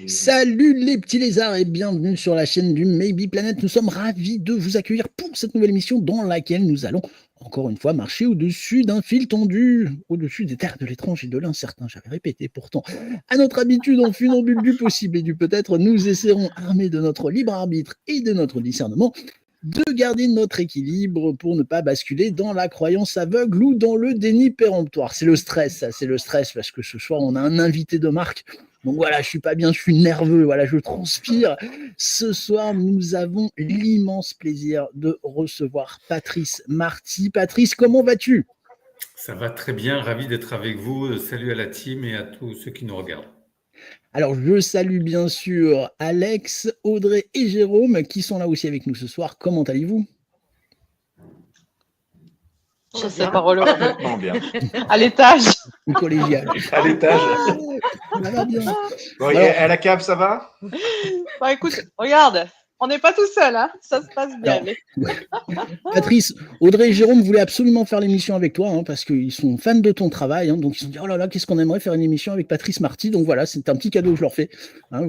Salut les petits lézards et bienvenue sur la chaîne du Maybe Planet. Nous sommes ravis de vous accueillir pour cette nouvelle émission dans laquelle nous allons encore une fois marcher au-dessus d'un fil tendu, au-dessus des terres de l'étrange et de l'incertain. J'avais répété pourtant. À notre habitude, en funambule du possible et du peut-être, nous essaierons, armés de notre libre arbitre et de notre discernement, de garder notre équilibre pour ne pas basculer dans la croyance aveugle ou dans le déni péremptoire. C'est le stress, ça, c'est le stress, parce que ce soir, on a un invité de marque. Donc voilà, je suis pas bien, je suis nerveux, voilà, je transpire. Ce soir, nous avons l'immense plaisir de recevoir Patrice Marty. Patrice, comment vas-tu ? Ça va très bien, ravi d'être avec vous. Salut à la team et à tous ceux qui nous regardent. Alors, je salue bien sûr Alex, Audrey et Jérôme qui sont là aussi avec nous ce soir. Comment allez-vous ? Je sais pas relever. Parfaitement bien. À l'étage. Collégial. À l'étage. Ça va bien. Bon, Alors- et à la cave, ça va? Bah écoute, regarde, on n'est pas tout seul, hein. Ça se passe bien. Alors, Patrice, Audrey et Jérôme voulaient absolument faire l'émission avec toi hein, parce qu'ils sont fans de ton travail. Hein, donc ils se sont dit, oh là là, qu'est-ce qu'on aimerait faire une émission avec Patrice Marty. Donc voilà, c'est un petit cadeau que je leur fais. Hein,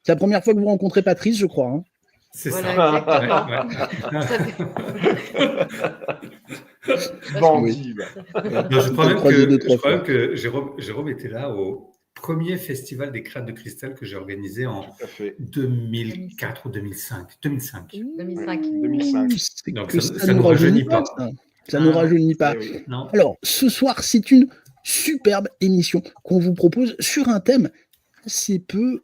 c'est la première fois que vous rencontrez Patrice, je crois. Hein. C'est Voilà, ça. Bandit. Non, je crois Trois même que Jérôme était là au premier festival des crânes de cristal que j'ai organisé en Tout à fait. 2004 ou 2005. 2005. 2005. 2005. C'est Donc que ça nous rajeunit pas. Ça nous rajeunit pas. Eh oui. Non. Alors, ce soir, c'est une superbe émission qu'on vous propose sur un thème assez peu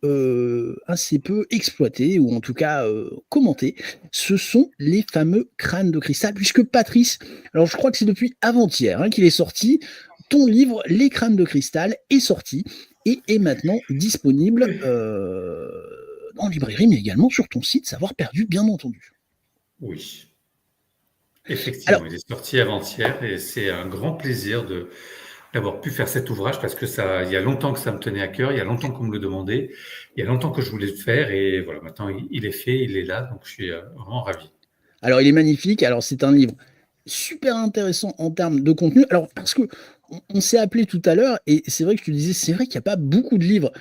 exploité, ou en tout cas commenté. Ce sont les fameux crânes de cristal, puisque Patrice, alors je crois que c'est depuis avant-hier hein, qu'il est sorti, ton livre Les crânes de cristal est sorti et est maintenant disponible en librairie, mais également sur ton site Savoir Perdu, bien entendu. Oui. Effectivement, Alors- il est sorti avant-hier et c'est un grand plaisir d'avoir pu faire cet ouvrage parce que il y a longtemps que ça me tenait à cœur, il y a longtemps qu'on me le demandait, il y a longtemps que je voulais le faire et voilà, maintenant il est fait, il est là, donc je suis vraiment ravi. Alors, il est magnifique. Alors, c'est un livre super intéressant en termes de contenu. Alors, parce que on s'est appelé tout à l'heure, et c'est vrai que je te disais, c'est vrai qu'il n'y a pas beaucoup de livres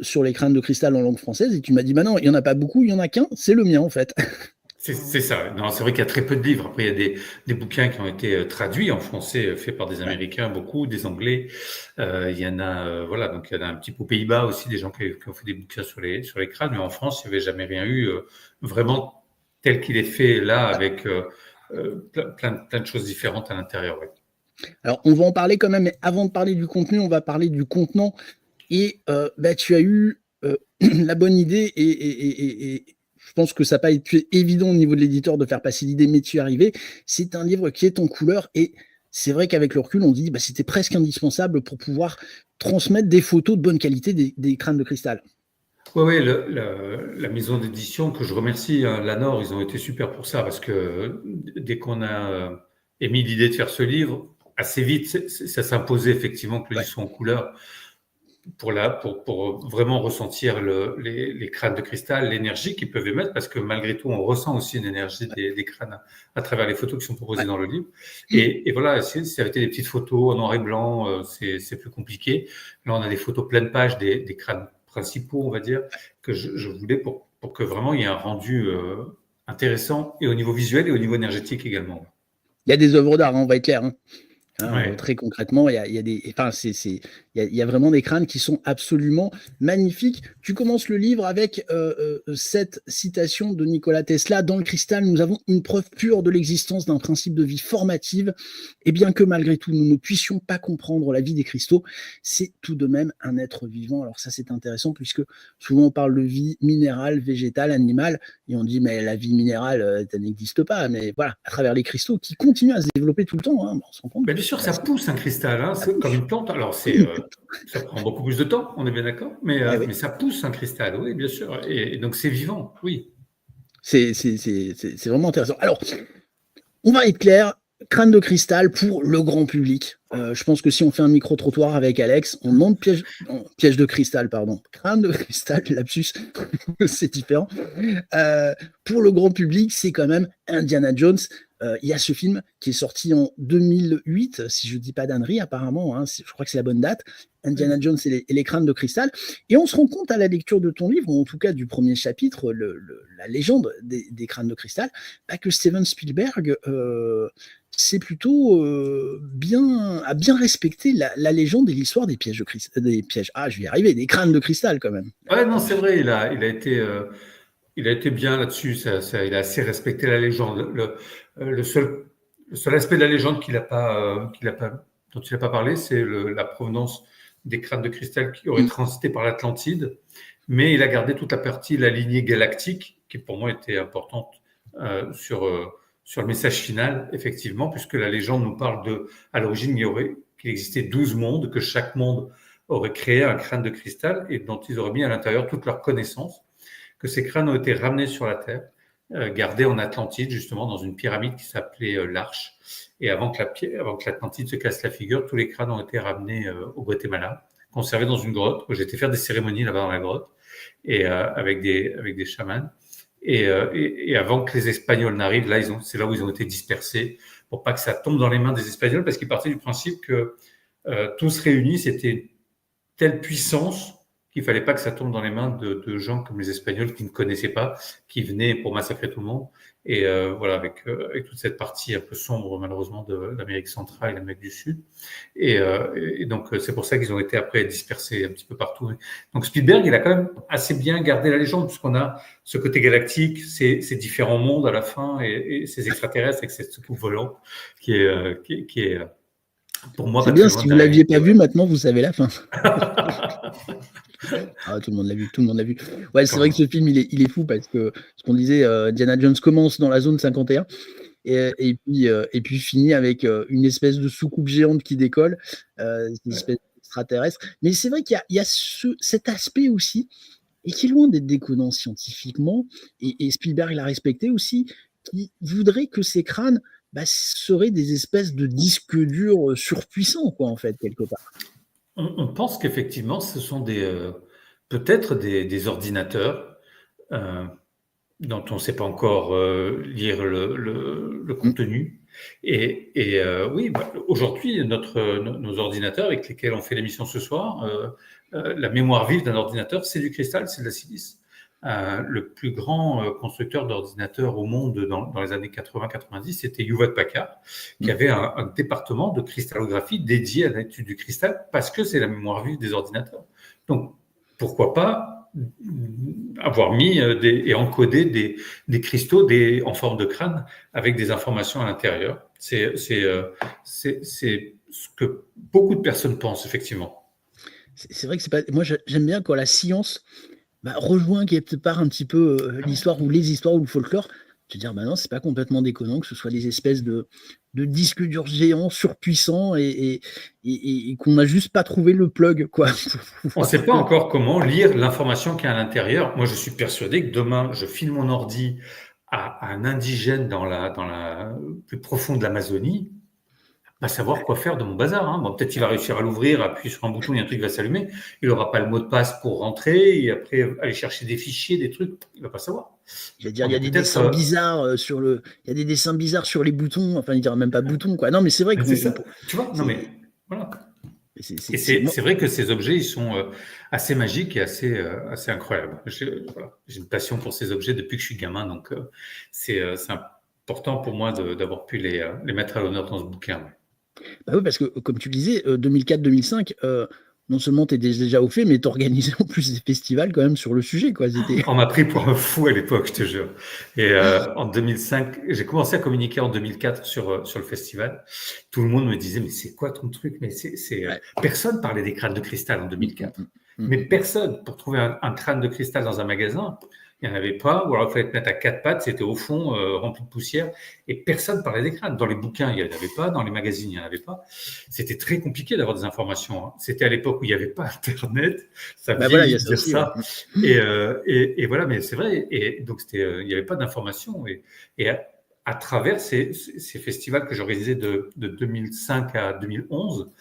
sur les crânes de cristal en langue française, et tu m'as dit, bah non, il n'y en a pas beaucoup, il n'y en a qu'un, c'est le mien en fait. C'est ça. Non, c'est vrai qu'il y a très peu de livres. Après, il y a des bouquins qui ont été traduits en français, faits par des Américains, beaucoup, des Anglais. Il y en a, voilà. Donc, il y en a un petit peu aux Pays-Bas aussi, des gens qui ont fait des bouquins sur les crânes. Mais en France, il n'y avait jamais rien eu vraiment tel qu'il est fait là, avec plein de choses différentes à l'intérieur. Ouais. Alors, on va en parler quand même, mais avant de parler du contenu, on va parler du contenant. Et bah, tu as eu la bonne idée, et je pense que ça n'a pas été évident au niveau de l'éditeur de faire passer l'idée, mais tu es arrivé. C'est un livre qui est en couleur, et c'est vrai qu'avec le recul, on dit bah, c'était presque indispensable pour pouvoir transmettre des photos de bonne qualité des crânes de cristal. Oui, la maison d'édition, que je remercie, hein, Lanor, ils ont été super pour ça, parce que dès qu'on a émis l'idée de faire ce livre, assez vite, ça s'imposait effectivement que le livre soit en couleur pour vraiment ressentir les crânes de cristal, l'énergie qu'ils peuvent émettre, parce que malgré tout, on ressent aussi une énergie des crânes à travers les photos qui sont proposées dans le livre. Et voilà, si ça avait été des petites photos en noir et blanc, c'est plus compliqué. Là, on a des photos pleine page des crânes principaux, on va dire, que je voulais pour que vraiment il y ait un rendu intéressant, et au niveau visuel et au niveau énergétique également. Il y a des œuvres d'art, hein, on va être clair. Hein. Ouais. Très concrètement, il y a vraiment des crânes qui sont absolument magnifiques. Tu commences le livre avec cette citation de Nikola Tesla: dans le cristal, nous avons une preuve pure de l'existence d'un principe de vie formative, et bien que malgré tout nous ne puissions pas comprendre la vie des cristaux, c'est tout de même un être vivant. Alors ça, c'est intéressant, puisque souvent on parle de vie minérale, végétale, animale, et on dit mais la vie minérale, ça n'existe pas. Mais voilà, à travers les cristaux qui continuent à se développer tout le temps, hein, on se rend compte. Bien sûr, ça pousse un cristal, hein, c'est comme une plante. Alors, ça prend beaucoup plus de temps, on est bien d'accord, mais ça pousse un cristal, oui, bien sûr. Et donc, c'est vivant, oui. C'est vraiment intéressant. Alors, on va être clair, crâne de cristal pour le grand public. Je pense que si on fait un micro-trottoir avec Alex, on demande piège de cristal, pardon. Crâne de cristal, lapsus, c'est différent. Pour le grand public, c'est quand même Indiana Jones. Il y a ce film qui est sorti en 2008, si je ne dis pas d'ânerie apparemment, hein, je crois que c'est la bonne date, Indiana Jones et les crânes de cristal. Et on se rend compte à la lecture de ton livre, ou en tout cas du premier chapitre, la légende des crânes de cristal, que Steven Spielberg c'est plutôt a bien respecté la légende et l'histoire des pièges des pièges. Ah, je vais y arriver, des crânes de cristal quand même. Ouais, non, c'est vrai, il a été bien là-dessus. Il a assez respecté la légende. Le seul aspect de la légende dont il n'a pas parlé, c'est la provenance des crânes de cristal qui auraient transité par l'Atlantide. Mais il a gardé toute la lignée galactique, qui pour moi était importante sur le message final, effectivement, puisque la légende nous parle à l'origine, qu'il existait 12 mondes, que chaque monde aurait créé un crâne de cristal et dont ils auraient mis à l'intérieur toute leur connaissance, que ces crânes ont été ramenés sur la Terre, gardés en Atlantide, justement, dans une pyramide qui s'appelait l'Arche. Et avant que l'Atlantide se casse la figure, tous les crânes ont été ramenés au Guatemala, conservés dans une grotte. J'ai été faire des cérémonies là-bas dans la grotte, et avec des chamans. Et avant que les Espagnols n'arrivent, là, c'est là où ils ont été dispersés, pour pas que ça tombe dans les mains des Espagnols, parce qu'ils partaient du principe que tous réunis, c'était telle puissance qu'il fallait pas que ça tombe dans les mains de gens comme les Espagnols qui ne connaissaient pas, qui venaient pour massacrer tout le monde. Et voilà, avec toute cette partie un peu sombre, malheureusement, de l'Amérique centrale et l'Amérique du Sud. Et donc, c'est pour ça qu'ils ont été après dispersés un petit peu partout. Donc, Spielberg, il a quand même assez bien gardé la légende, puisqu'on a ce côté galactique, ces différents mondes à la fin, et ces extraterrestres avec cette soucoupe volante qui est pour moi, c'est bien, si vous ne l'aviez pas vu, maintenant vous savez la fin. Tout le monde l'a vu, Ouais, c'est vrai que ce film, il est fou parce que, ce qu'on disait, Indiana Jones commence dans la zone 51 et puis finit avec une espèce de soucoupe géante qui décolle, une espèce d'extraterrestre. Mais c'est vrai qu'il y a cet aspect aussi, et qui est loin d'être déconnant scientifiquement, et Spielberg l'a respecté aussi, qui voudrait que ces crânes seraient des espèces de disques durs surpuissants, quoi, en fait, quelque part. On pense qu'effectivement, ce sont peut-être des ordinateurs dont on ne sait pas encore lire le contenu. Et oui, aujourd'hui, nos ordinateurs avec lesquels on fait l'émission ce soir, la mémoire vive d'un ordinateur, c'est du cristal, c'est de la silice. Le plus grand constructeur d'ordinateurs au monde dans les années 80-90, c'était Hewlett Packard, qui avait un département de cristallographie dédié à l'étude du cristal, parce que c'est la mémoire vive des ordinateurs. Donc, pourquoi pas avoir mis et encodé des cristaux en forme de crâne avec des informations à l'intérieur. C'est ce que beaucoup de personnes pensent, effectivement. C'est vrai que c'est pas. Moi, j'aime bien quand la science rejoint quelque part un petit peu l'histoire ou les histoires ou le folklore. Te dire, non, c'est pas complètement déconnant que ce soit des espèces de disques durs géants surpuissants et qu'on n'a juste pas trouvé le plug, quoi. On ne sait pas encore comment lire l'information qu'il y a à l'intérieur. Moi, je suis persuadé que demain, je file mon ordi à un indigène dans la plus profonde de l'Amazonie, va savoir quoi faire de mon bazar. Hein. Bon, peut-être qu'il va réussir à l'ouvrir, appuyer sur un bouton et un truc va s'allumer. Il n'aura pas le mot de passe pour rentrer et après aller chercher des fichiers, des trucs. Il ne va pas savoir. Je veux dire, il y a des dessins bizarres il y a des dessins bizarres sur les boutons. Enfin, il dirait même pas boutons, quoi. Non, mais c'est vrai que c'est ça. Tu vois, non mais voilà. C'est vrai que ces objets, ils sont assez magiques et assez incroyables. J'ai une passion pour ces objets depuis que je suis gamin, donc c'est important pour moi d'avoir pu les mettre à l'honneur dans ce bouquin. Oui, parce que, comme tu le disais, 2004-2005, non seulement tu es déjà au fait, mais tu organisais en plus des festivals quand même sur le sujet, quoi. On m'a pris pour un fou à l'époque, je te jure. Et en 2005, j'ai commencé à communiquer en 2004 sur le festival. Tout le monde me disait, mais c'est quoi ton truc? Mais personne parlait des crânes de cristal en 2004. Mais personne. Pour trouver un crâne de cristal dans un magasin, il n'y en avait pas, ou alors il fallait te mettre à quatre pattes, c'était au fond, rempli de poussière, et personne parlait des crânes. Dans les bouquins, il n'y en avait pas, dans les magazines, il n'y en avait pas. C'était très compliqué d'avoir des informations. Hein. C'était à l'époque où il n'y avait pas Internet, ça vient de dire ça. Et voilà, mais c'est vrai, et donc il n'y avait pas d'informations. Et à travers ces festivals que j'organisais de 2005 à 2011,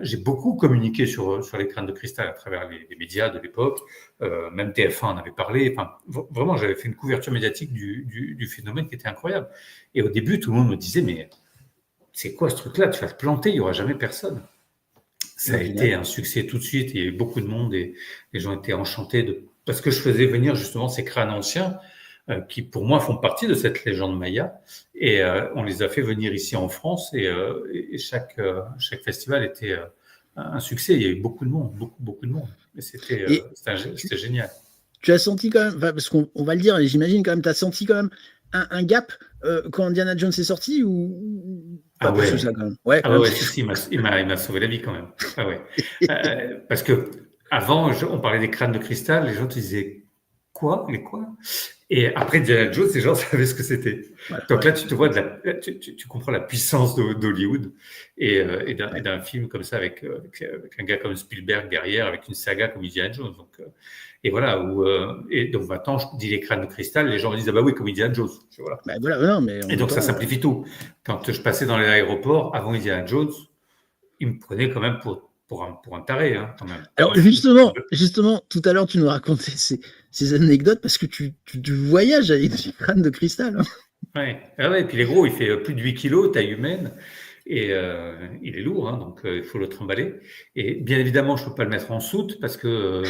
j'ai beaucoup communiqué sur les crânes de cristal à travers les médias de l'époque. Même TF1 en avait parlé. Enfin, vraiment, j'avais fait une couverture médiatique du phénomène qui était incroyable. Et au début, tout le monde me disait, mais c'est quoi ce truc-là? Tu vas te planter, il n'y aura jamais personne. Ça a été un succès tout de suite. Il y a eu beaucoup de monde et les gens étaient enchantés parce que je faisais venir justement ces crânes anciens qui, pour moi, font partie de cette légende maya. Et on les a fait venir ici en France et chaque festival était un succès. Il y a eu beaucoup de monde, beaucoup de monde. Et c'était génial. Tu as senti quand même, parce qu'on va le dire, et j'imagine quand même, tu as senti quand même un gap quand Indiana Jones est sorti ou pas plus que ça quand même. Ouais, si, il m'a sauvé la vie quand même. Ah ouais. Parce que avant, on parlait des crânes de cristal, les gens te disaient quoi, les quoi. Et après Indiana Jones, les gens savaient ce que c'était. Voilà, donc là, tu te vois, tu comprends la puissance d'Hollywood et d'un film comme ça avec un gars comme Spielberg derrière, avec une saga comme Indiana Jones. Donc, et voilà, et donc maintenant, je dis les crânes de cristal, les gens me disent ah bah oui, comme Indiana Jones. Voilà. Bah voilà, non, mais et donc ça simplifie tout. Quand je passais dans les aéroports avant Indiana Jones, ils me prenaient quand même pour un taré, hein, quand même. Alors justement, tout à l'heure, tu nous racontais ces anecdotes parce que tu voyages avec des crânes de cristal. Hein. Ouais. Ah ouais, et puis les gros, il fait plus de 8 kilos, taille humaine. Et il est lourd, hein, donc il faut le trimballer. Et bien évidemment, je ne peux pas le mettre en soute parce que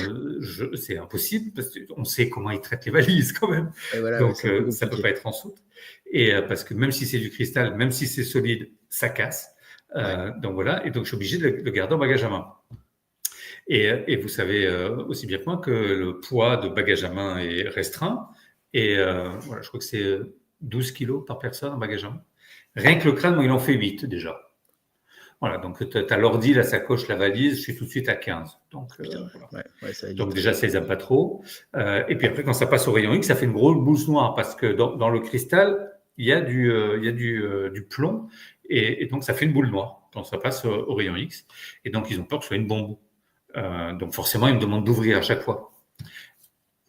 c'est impossible, parce qu'on sait comment ils traitent les valises quand même. Voilà, donc ça ne peut pas être en soute. Et parce que même si c'est du cristal, même si c'est solide, ça casse. Donc voilà, et donc je suis obligé de le garder en bagage à main. Et vous savez aussi bien que moi que le poids de bagage à main est restreint. Et voilà, je crois que c'est 12 kilos par personne en bagage à main. Rien que le crâne, moi, il en fait 8 déjà. Voilà, donc tu as l'ordi, la sacoche, la valise, je suis tout de suite à 15. Donc, voilà. Donc déjà, ça les aime pas trop. Et puis après, quand ça passe au rayon X, ça fait une grosse bouse noire parce que dans le cristal, il y a du plomb et donc ça fait une boule noire quand ça passe au rayon X. Et donc, ils ont peur que ce soit une bombe. Donc forcément, ils me demandent d'ouvrir à chaque fois.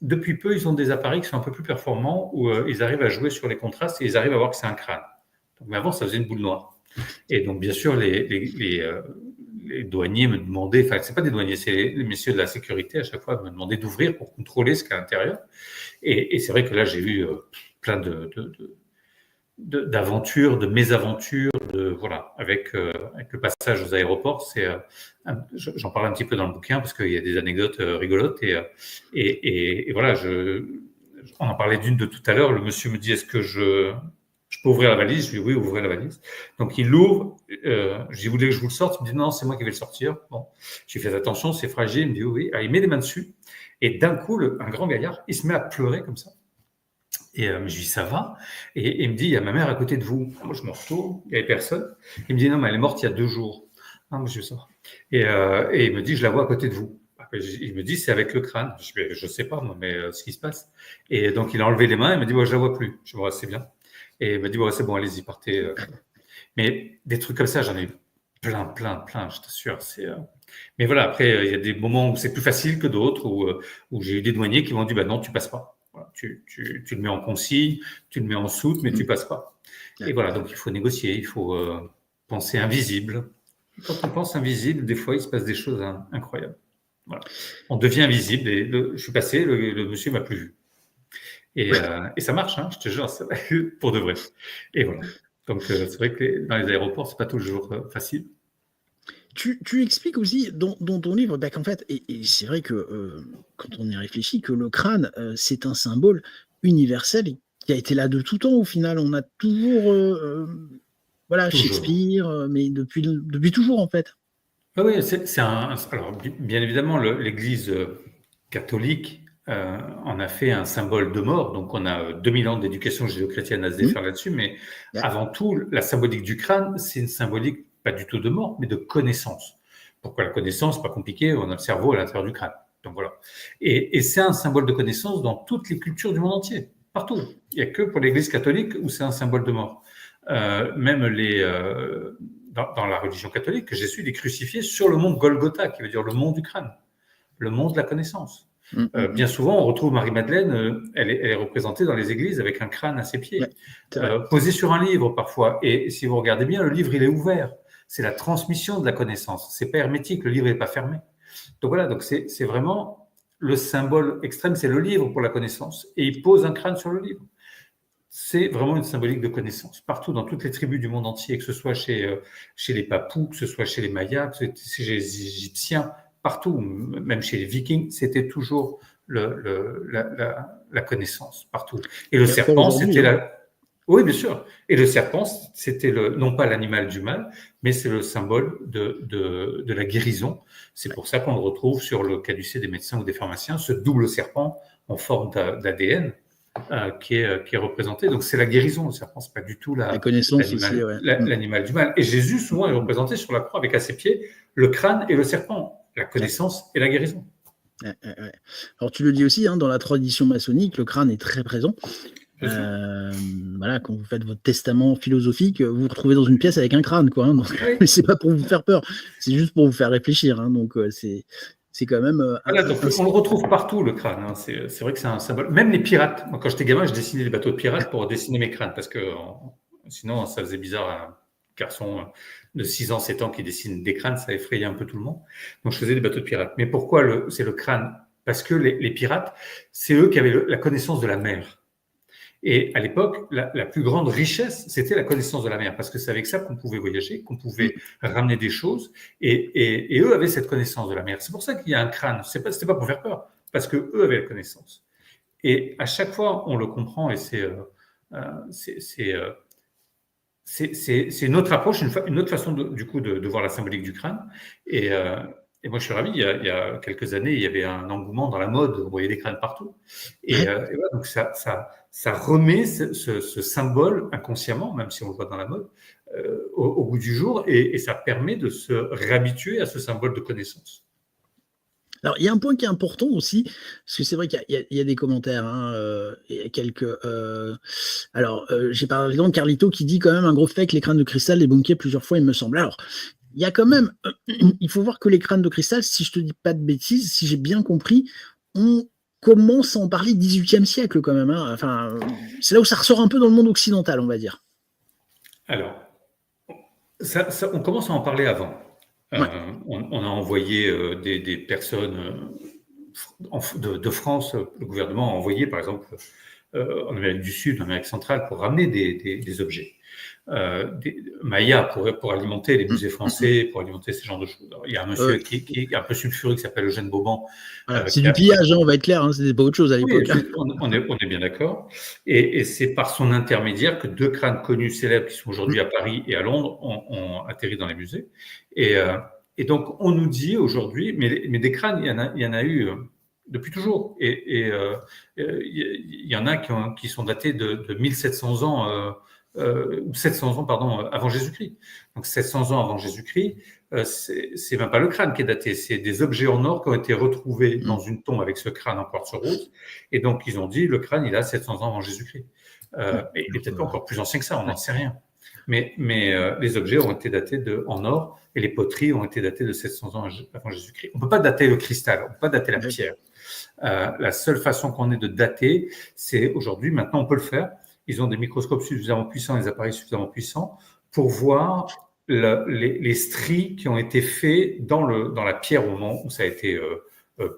Depuis peu, ils ont des appareils qui sont un peu plus performants où ils arrivent à jouer sur les contrastes et ils arrivent à voir que c'est un crâne. Mais avant, ça faisait une boule noire. Et donc, bien sûr, les douaniers me demandaient, enfin, c'est pas des douaniers, c'est les messieurs de la sécurité à chaque fois me demandaient d'ouvrir pour contrôler ce qu'il y a à l'intérieur. Et c'est vrai que là, j'ai eu plein d'aventures, de mésaventures, voilà, avec le passage aux aéroports. J'en parle un petit peu dans le bouquin parce qu'il y a des anecdotes rigolotes et voilà, on en parlait d'une de tout à l'heure. Le monsieur me dit est-ce que je peux ouvrir la valise? Je lui dis oui, ouvrez la valise. Donc il l'ouvre. Je dis vous voulez que je vous le sorte? Il me dit non, c'est moi qui vais le sortir. Bon, j'ai fait attention, c'est fragile. Il me dit oui. Alors, il met les mains dessus et d'un coup, un grand gaillard, il se met à pleurer comme ça. Et je lui dis ça va? Et il me dit il y a ma mère à côté de vous. Moi je me retourne, il n'y avait personne. Il me dit non, mais elle est morte il y a 2 jours. Ah, moi je sais ça. Et il me dit je la vois à côté de vous. Il me dit c'est avec le crâne. Je sais pas moi, mais ce qui se passe. Et donc il a enlevé les mains. Il me dit je la vois plus. Je vois c'est bien. Et il me dit c'est bon, allez-y, partez. Mais des trucs comme ça, j'en ai eu plein, je t'assure. Mais voilà, après il y a des moments où c'est plus facile que d'autres où j'ai eu des douaniers qui m'ont dit non, tu passes pas. Voilà, tu le mets en consigne, tu le mets en soute, mais tu passes pas. Et voilà, donc il faut négocier, il faut penser invisible. Quand on pense invisible, des fois, il se passe des choses incroyables. Voilà. On devient invisible et je suis passé, le monsieur m'a plus vu. Et ça marche, hein, je te jure, pour de vrai. Et voilà. Donc c'est vrai que dans les aéroports, c'est pas toujours facile. Tu expliques aussi dans ton livre qu'en fait, et c'est vrai que quand on y réfléchit, que le crâne, c'est un symbole universel qui a été là de tout temps. Au final, on a toujours, toujours. Shakespeare, mais depuis toujours en fait. Oui, alors bien évidemment, l'Église catholique en a fait un symbole de mort. Donc on a 2000 ans d'éducation judéo-chrétienne à se défaire là-dessus, mais avant tout, la symbolique du crâne, c'est une symbolique pas du tout de mort, mais de connaissance. Pourquoi la connaissance? Pas compliqué, on a le cerveau à l'intérieur du crâne. Donc voilà. Et c'est un symbole de connaissance dans toutes les cultures du monde entier, partout. Il n'y a que pour l'Église catholique où c'est un symbole de mort. Même dans la religion catholique, que j'ai su des crucifiés sur le mont Golgotha, qui veut dire le mont du crâne, le mont de la connaissance. Bien souvent, on retrouve Marie-Madeleine, elle est représentée dans les églises avec un crâne à ses pieds, posé sur un livre parfois. Et si vous regardez bien, le livre, il est ouvert. C'est la transmission de la connaissance. C'est pas hermétique, le livre n'est pas fermé. Donc voilà, donc c'est vraiment le symbole extrême, c'est le livre pour la connaissance. Et il pose un crâne sur le livre. c'est vraiment une symbolique de connaissance. Partout, dans toutes les tribus du monde entier, que ce soit chez les Papous, que ce soit chez les Mayas, que ce soit chez les Égyptiens, partout, même chez les Vikings, c'était toujours la connaissance, partout. Et le serpent, c'était la... Oui, bien sûr. Et le serpent, c'était non pas l'animal du mal, mais c'est le symbole de la guérison. C'est pour ça qu'on le retrouve sur le caducée des médecins ou des pharmaciens, ce double serpent en forme d'ADN qui est représenté. Donc c'est la guérison, le serpent, c'est pas du tout la connaissance aussi, ouais. L'animal du mal. Et Jésus souvent est représenté sur la croix avec à ses pieds le crâne et le serpent, la connaissance et la guérison. Ouais. Alors tu le dis aussi, dans la tradition maçonnique, le crâne est très présent. Voilà, quand vous faites votre testament philosophique, vous vous retrouvez dans une pièce avec un crâne, quoi. Donc, oui. C'est pas pour vous faire peur, c'est juste pour vous faire réfléchir. Donc c'est quand même. Voilà, donc on le retrouve partout, le crâne. C'est vrai que c'est un symbole. Même les pirates. Moi, quand j'étais gamin, je dessinais des bateaux de pirates pour dessiner mes crânes, parce que sinon, ça faisait bizarre à un garçon de 6 ans, 7 ans qui dessine des crânes, ça effrayait un peu tout le monde. Donc, je faisais des bateaux de pirates. Mais pourquoi c'est le crâne? Parce que les pirates, c'est eux qui avaient la connaissance de la mer. Et à l'époque, la plus grande richesse, c'était la connaissance de la mer, parce que c'est avec ça qu'on pouvait voyager, qu'on pouvait ramener des choses, et eux avaient cette connaissance de la mer. C'est pour ça qu'il y a un crâne. C'était pas pour faire peur, parce que eux avaient la connaissance. Et à chaque fois, on le comprend, et c'est une autre approche, une autre façon de voir la symbolique du crâne. Et moi, je suis ravi. Il y a quelques années, il y avait un engouement dans la mode. On voyait des crânes partout. Et voilà, donc ça remet ce symbole inconsciemment, même si on le voit dans la mode, au goût du jour. Et ça permet de se réhabituer à ce symbole de connaissance. Alors, il y a un point qui est important aussi, parce que c'est vrai qu'il y a des commentaires, il y a quelques... j'ai par exemple Carlito qui dit quand même un gros fake, les crânes de cristal débunké plusieurs fois, il me semble. Alors, il y a quand même... il faut voir que les crânes de cristal, si je te dis pas de bêtises, si j'ai bien compris, on commence à en parler 18e siècle quand même. Enfin, c'est là où ça ressort un peu dans le monde occidental, on va dire. Alors, on commence à en parler avant. Ouais. On a envoyé des personnes de France, le gouvernement a envoyé par exemple en Amérique du Sud, en Amérique centrale, pour ramener des objets. Maya pour alimenter les musées français, pour alimenter ce genre de choses. Alors, il y a un monsieur qui est un peu sulfureux qui s'appelle Eugène Boban. C'est du pillage, on va être clair, c'était pas autre chose à l'époque. Oui, on est bien d'accord. Et c'est par son intermédiaire que 2 crânes connus célèbres qui sont aujourd'hui à Paris et à Londres ont atterri dans les musées. Et donc, on nous dit aujourd'hui, mais des crânes, il y en a eu depuis toujours. Et il y en a qui sont datés de 1700 ans, ou 700 ans, pardon, avant Jésus-Christ. Donc, 700 ans avant Jésus-Christ, c'est même pas le crâne qui est daté, c'est des objets en or qui ont été retrouvés dans une tombe avec ce crâne en quartz rose. Et donc, ils ont dit, le crâne, il a 700 ans avant Jésus-Christ. Et peut-être pas encore plus ancien que ça, on n'en sait rien. Mais les objets ont été datés en or et les poteries ont été datées de 700 ans avant Jésus-Christ. On ne peut pas dater le cristal, on ne peut pas dater la pierre. La seule façon qu'on ait de dater, c'est aujourd'hui, maintenant on peut le faire. Ils ont des microscopes suffisamment puissants, des appareils suffisamment puissants pour voir les stries qui ont été faits dans la pierre au moment où ça a été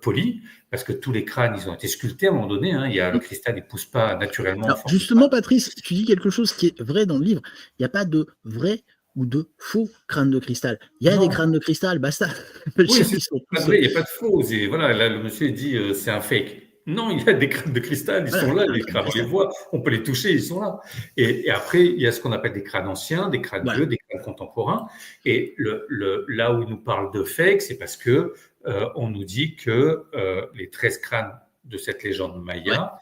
poli, parce que tous les crânes, ils ont été sculptés à un moment donné. Le cristal, il ne pousse pas naturellement. Alors, justement, Patrice, tu dis quelque chose qui est vrai dans le livre. Il n'y a pas de vrai ou de faux crânes de cristal. Il y a des crânes de cristal, basta. Oui, c'est vrai, il n'y a pas de faux. Voilà, là, le monsieur dit c'est un fake. Non, il y a des crânes de cristal, ils sont là, les crânes, on les voit, on peut les toucher, ils sont là. Et après, il y a ce qu'on appelle des crânes anciens, des crânes bleus, des crânes contemporains. Et là où il nous parle de fake, c'est parce que on nous dit que les 13 crânes de cette légende maya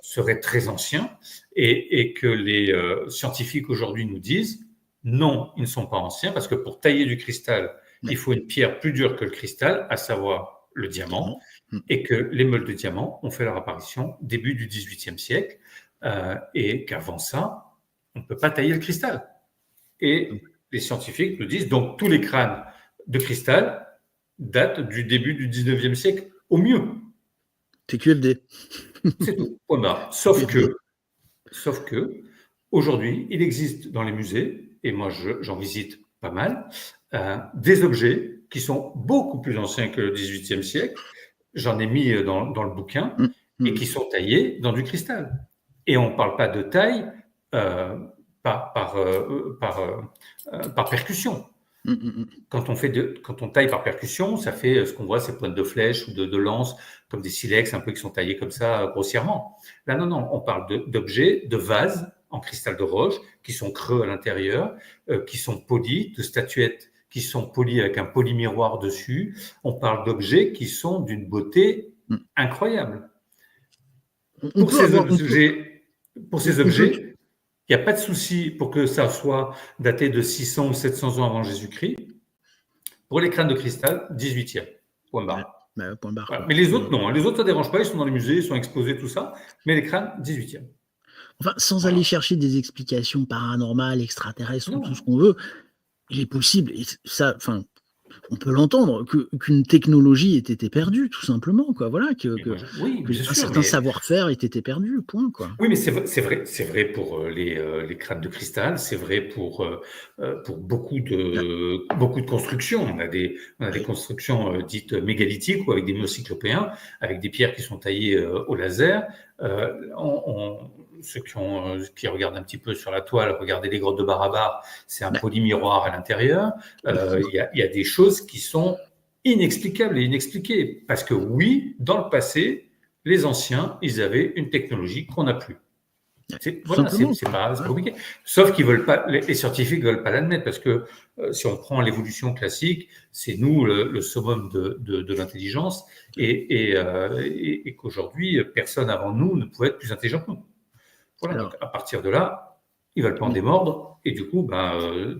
seraient très anciens et que les scientifiques aujourd'hui nous disent non, ils ne sont pas anciens parce que pour tailler du cristal, il faut une pierre plus dure que le cristal, à savoir le diamant, et que les meules de diamant ont fait leur apparition début du XVIIIe siècle et qu'avant ça, on ne peut pas tailler le cristal. Et les scientifiques nous disent donc tous les crânes de cristal datent du début du XIXe siècle au mieux. TQFD. C'est tout. Point barre. Sauf que aujourd'hui, il existe dans les musées, et moi j'en visite pas mal, des objets qui sont beaucoup plus anciens que le XVIIIe siècle. J'en ai mis dans le bouquin et qui sont taillés dans du cristal. Et on ne parle pas de taille par percussion. Quand on taille par percussion, ça fait ce qu'on voit, ces pointes de flèche ou de lance, comme des silex un peu qui sont taillés comme ça grossièrement. Là, non, on parle d'objets, de vases en cristal de roche qui sont creux à l'intérieur, qui sont polis, de statuettes qui sont polies avec un polymiroir dessus. On parle d'objets qui sont d'une beauté incroyable. Pour ces objets, il n'y a pas de souci pour que ça soit daté de 600 ou 700 ans avant Jésus-Christ. Pour les crânes de cristal, 18e, point barre. Point barre. Voilà. Mais les autres, non. Les autres, ça ne dérange pas. Ils sont dans les musées, ils sont exposés, tout ça. Mais les crânes, 18e. Enfin, sans aller chercher des explications paranormales, extraterrestres, ou tout ce qu'on veut, il est possible, et ça, enfin, on peut l'entendre, qu'une technologie ait été perdue, tout simplement, quoi. Voilà, que certains savoir-faire ait été perdu, point, quoi. Oui, mais c'est vrai pour les crânes de cristal, c'est vrai pour beaucoup de constructions. On a des constructions dites mégalithiques ou avec des murs cyclopéens, avec des pierres qui sont taillées au laser. Ceux qui regardent un petit peu sur la toile, regardez les grottes de Barabar, c'est un polymiroir à l'intérieur. Il y a des choses qui sont inexplicables et inexpliquées. Parce que oui, dans le passé, les anciens, ils avaient une technologie qu'on n'a plus. C'est pas compliqué. Sauf qu'ils veulent pas, les scientifiques ne veulent pas l'admettre parce que si on prend l'évolution classique, c'est nous le summum de l'intelligence et qu'aujourd'hui, personne avant nous ne pouvait être plus intelligent que nous. Voilà, donc à partir de là, ils ne veulent pas en démordre et du coup,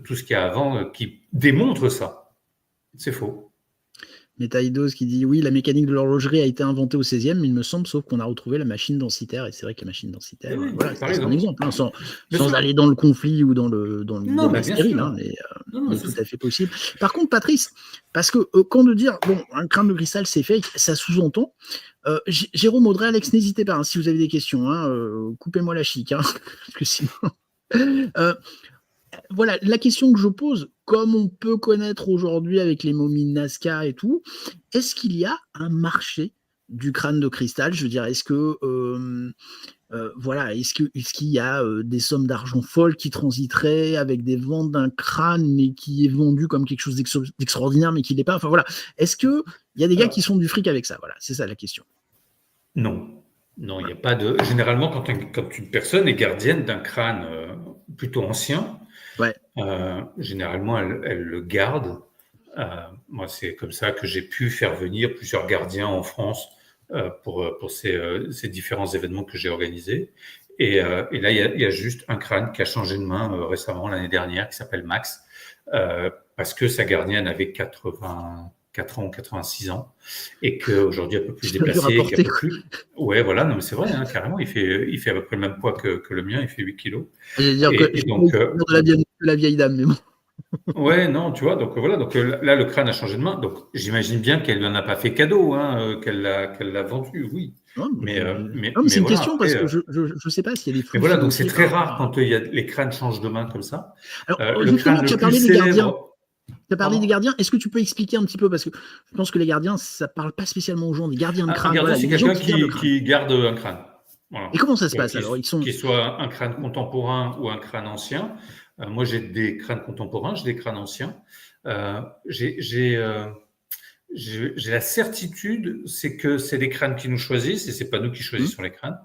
tout ce qu'il y a avant qui démontre ça, c'est faux. Métaïdos qui dit oui, la mécanique de l'horlogerie a été inventée au XVIe, il me semble, sauf qu'on a retrouvé la machine densitaire. Et c'est vrai que la machine densitaire, c'est un exemple, sans aller dans le conflit ou dans le débat stérile, mais tout à fait possible. Par contre, Patrice, parce que quand de dire un crâne de cristal c'est fake, ça sous-entend. Jérôme, Audrey, Alex, n'hésitez pas, si vous avez des questions, coupez-moi la chic, parce que sinon. Voilà, la question que je pose, comme on peut connaître aujourd'hui avec les momies de Nazca et tout, est-ce qu'il y a un marché du crâne de cristal? Je veux dire, est-ce que est-ce qu'il y a des sommes d'argent folles qui transiteraient avec des ventes d'un crâne, mais qui est vendu comme quelque chose d'extraordinaire, mais qui n'est pas. Enfin voilà, est-ce que il y a des gars qui sont du fric avec ça? Voilà, c'est ça la question. Non, il n'y a pas de. Généralement, quand une personne est gardienne d'un crâne plutôt ancien. Généralement, elle le garde. Moi, c'est comme ça que j'ai pu faire venir plusieurs gardiens en France pour ces différents événements que j'ai organisés. Et là, il y a juste un crâne qui a changé de main récemment, l'année dernière, qui s'appelle Max, parce que sa gardienne avait 84 ans, 86 ans, et qu'aujourd'hui, elle peut plus se déplacer. Ouais, voilà, non, mais c'est vrai, carrément, il fait à peu près le même poids que le mien, il fait 8 kilos. Donc, la vieille dame, mais bon. Ouais, non, tu vois, donc voilà, donc là, le crâne a changé de main, donc j'imagine bien qu'elle ne lui en a pas fait cadeau, qu'elle l'a vendu, oui. Non, mais c'est une question, parce que je ne sais pas s'il y a des flux. Mais voilà, donc c'est très rare quand les crânes changent de main comme ça. Alors, justement, tu as parlé des gardiens. Tu as parlé des gardiens. Est-ce que tu peux expliquer un petit peu, parce que je pense que les gardiens, ça ne parle pas spécialement aux gens, des gardiens de crâne. Un gardien, c'est quelqu'un qui garde un crâne. Voilà. Et comment ça se passe alors? Qu'il soit un crâne contemporain ou un crâne ancien. Moi, j'ai des crânes contemporains, j'ai des crânes anciens. J'ai la certitude, c'est que c'est les crânes qui nous choisissent et c'est pas nous qui choisissons les crânes.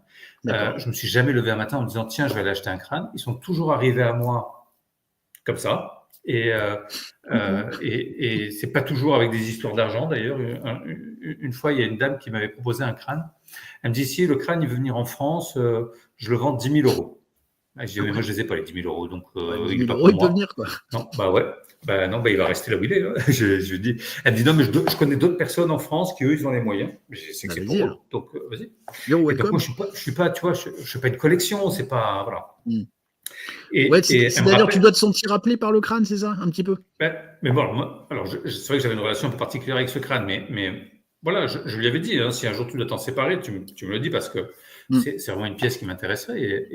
Je me suis jamais levé un matin en me disant tiens, je vais aller acheter un crâne. Ils sont toujours arrivés à moi comme ça. Et c'est pas toujours avec des histoires d'argent d'ailleurs. Une fois, il y a une dame qui m'avait proposé un crâne. Elle me dit si le crâne il veut venir en France, je le vends 10 000 €. Je dis moi je les ai pas les 10 000 €, donc 10 000 € il peut venir quoi. Non, il va rester là où il est. Je dis. Elle me dit non mais je connais d'autres personnes en France qui eux ils ont les moyens. Je sais que c'est pour eux, donc vas-y. Donc moi je suis pas, tu vois, je suis pas une collection, c'est pas voilà. D'ailleurs, tu dois te sentir appelé par le crâne, c'est ça, un petit peu. Mais bon, alors c'est vrai que j'avais une relation un peu particulière avec ce crâne, mais voilà, je lui avais dit, si un jour tu dois t'en séparer, tu me le dis parce que c'est vraiment une pièce qui m'intéresserait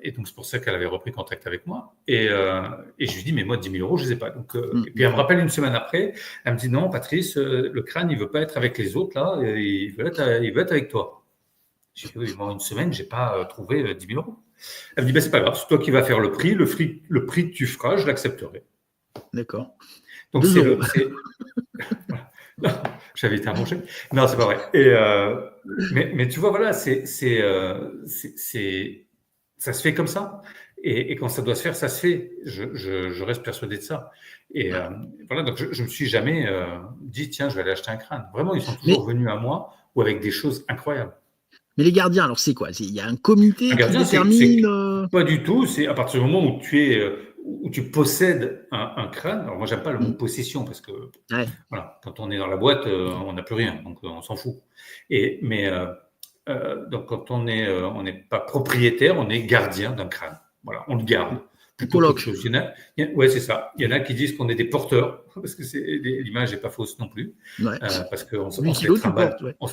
et donc c'est pour ça qu'elle avait repris contact avec moi et je lui dis mais moi 10 000 €, je les ai pas. Donc et puis elle me rappelle une semaine après, elle me dit non Patrice, le crâne il veut pas être avec les autres là, il veut être avec toi. J'ai fait, oui, moi, une semaine, je n'ai pas trouvé 10 000 euros. Elle me dit, c'est pas grave, c'est toi qui vas faire le prix que tu feras, je l'accepterai. D'accord. Donc, 2 euros. Voilà. Non, j'avais été à manger. Non, c'est pas vrai. Mais tu vois, voilà, ça se fait comme ça. Et quand ça doit se faire, ça se fait. Je reste persuadé de ça. Et voilà, donc je me suis jamais dit, tiens, je vais aller acheter un crâne. Vraiment, ils sont toujours venus à moi ou avec des choses incroyables. Mais les gardiens, alors c'est quoi? Il y a un comité Un qui gardien, détermine. pas du tout. C'est à partir du moment où tu possèdes un crâne. Alors moi, j'aime pas le mot possession parce que Ouais. voilà, quand on est dans la boîte, on n'a plus rien, donc on s'en fout. Donc quand on n'est pas propriétaire, on est gardien d'un crâne. Voilà, on le garde. Plutôt qu'autre chose. Ouais, c'est ça. Il y en a qui disent qu'on est des porteurs, parce que l'image n'est pas fausse non plus. Ouais. Parce qu'on se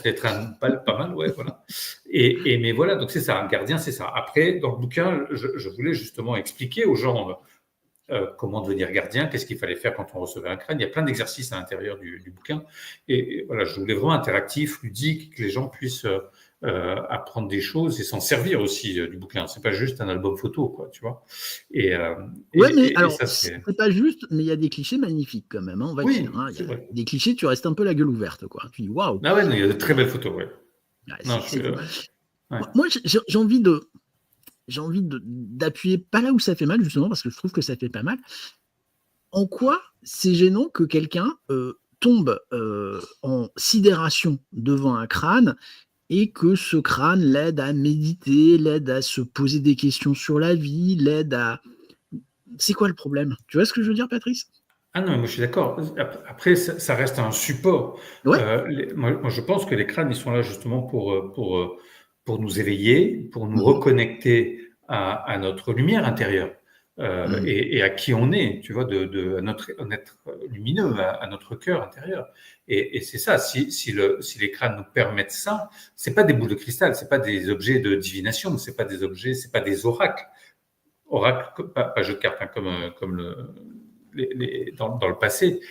les trimballe pas mal, ouais, voilà. Mais voilà, donc c'est ça, un gardien, c'est ça. Après, dans le bouquin, je voulais justement expliquer aux gens comment devenir gardien, qu'est-ce qu'il fallait faire quand on recevait un crâne. Il y a plein d'exercices à l'intérieur du bouquin. Et voilà, je voulais vraiment interactif, ludique, que les gens puissent apprendre des choses et s'en servir aussi du bouquin. C'est pas juste un album photo, quoi, tu vois. Alors, c'est pas juste, mais il y a des clichés magnifiques quand même, on va dire. Hein. Il y a des clichés, tu restes un peu la gueule ouverte, quoi. Tu dis, waouh. Ah ouais, il y a de très belles photos, ouais. Moi, j'ai envie d'appuyer pas là où ça fait mal, justement, parce que je trouve que ça fait pas mal. En quoi c'est gênant que quelqu'un tombe en sidération devant un crâne et que ce crâne l'aide à méditer, l'aide à se poser des questions sur la vie, l'aide à... C'est quoi le problème? Tu vois ce que je veux dire, Patrice? Ah non, moi je suis d'accord. Après, ça reste un support. Ouais. Moi, je pense que les crânes, ils sont là justement pour nous éveiller, pour nous reconnecter à notre lumière intérieure et à qui on est, tu vois, à notre être lumineux, à notre cœur intérieur. Et c'est ça, si les crânes nous permettent ça, c'est pas des boules de cristal, c'est pas des objets de divination, c'est pas des objets, c'est pas des oracles. Oracle, pas jeu de cartes, hein, comme dans le passé.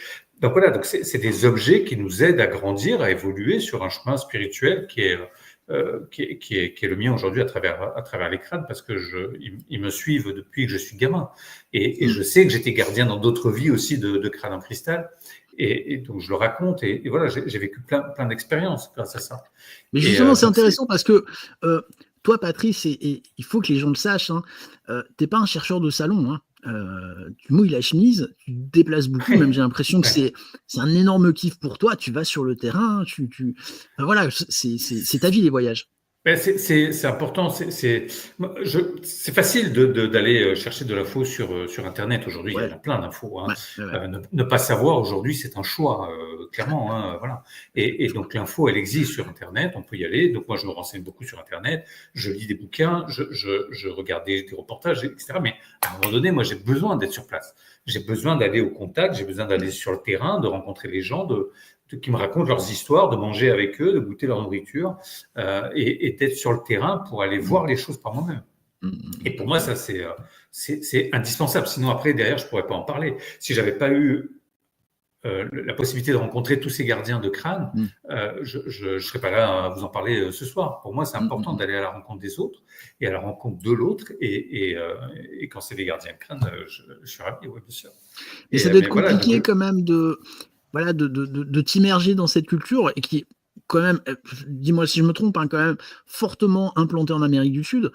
Donc voilà, donc c'est des objets qui nous aident à grandir, à évoluer sur un chemin spirituel qui est le mien aujourd'hui à travers les crânes, parce que ils me suivent depuis que je suis gamin. Et je sais que j'étais gardien dans d'autres vies aussi de crâne en cristal. Et donc je le raconte. Et voilà, j'ai vécu plein d'expériences grâce à ça. Mais justement, c'est intéressant parce que toi, Patrice, et il faut que les gens le sachent, hein, t'es pas un chercheur de salon. Hein. Tu mouilles la chemise, tu te déplaces beaucoup, même j'ai l'impression que c'est un énorme kiff pour toi, tu vas sur le terrain, enfin, voilà, c'est ta vie, les voyages. C'est important, c'est facile d'aller chercher de l'info sur Internet aujourd'hui, il y en a plein d'infos. Hein. Ne pas savoir aujourd'hui, c'est un choix, clairement. Hein, voilà. Et donc l'info, elle existe sur Internet, on peut y aller. Donc moi, je me renseigne beaucoup sur Internet, je lis des bouquins, je regarde des reportages, etc. Mais à un moment donné, moi, j'ai besoin d'être sur place. J'ai besoin d'aller au contact, j'ai besoin d'aller sur le terrain, de rencontrer les gens, qui me racontent leurs histoires, de manger avec eux, de goûter leur nourriture et d'être sur le terrain pour aller voir les choses par moi-même. Et pour moi, ça, c'est indispensable. Sinon, après, derrière, je ne pourrais pas en parler. Si je n'avais pas eu la possibilité de rencontrer tous ces gardiens de crâne, je ne serais pas là à vous en parler ce soir. Pour moi, c'est important d'aller à la rencontre des autres et à la rencontre de l'autre. Et quand c'est des gardiens de crâne, je suis ravi, oui, bien sûr. Et ça doit être compliqué quand même de t'immerger dans cette culture et qui est quand même, dis-moi si je me trompe, hein, quand même fortement implantée en Amérique du Sud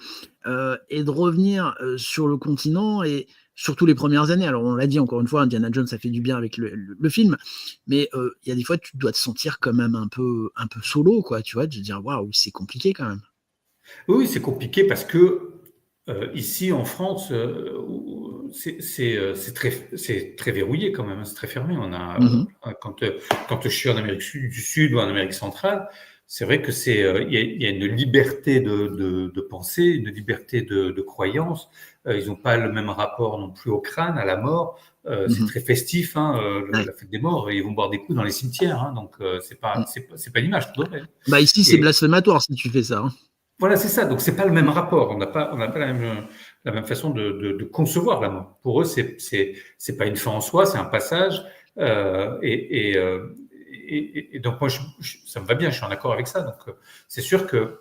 et de revenir sur le continent et surtout les premières années. Alors on l'a dit encore une fois, Indiana Jones, ça fait du bien avec le film, mais il y a des fois tu dois te sentir quand même un peu solo, quoi, tu vois, de te dire waouh, c'est compliqué quand même. Oui, c'est compliqué parce que ici en France, c'est très verrouillé quand même, c'est très fermé. On a quand je suis en Amérique du Sud ou en Amérique centrale, c'est vrai que il y a une liberté de pensée, une liberté de croyance. Ils n'ont pas le même rapport non plus au crâne, à la mort. C'est très festif, hein, la fête des morts. Ils vont boire des coups dans les cimetières, hein, donc c'est pas l'image qu'on devrait. Bah ici, c'est blasphématoire si tu fais ça. Hein. Voilà, c'est ça. Donc c'est pas le même rapport. On n'a pas la même façon de concevoir la mort. Pour eux, c'est pas une fin en soi, c'est un passage. Et donc moi, ça me va bien. Je suis en accord avec ça. Donc c'est sûr que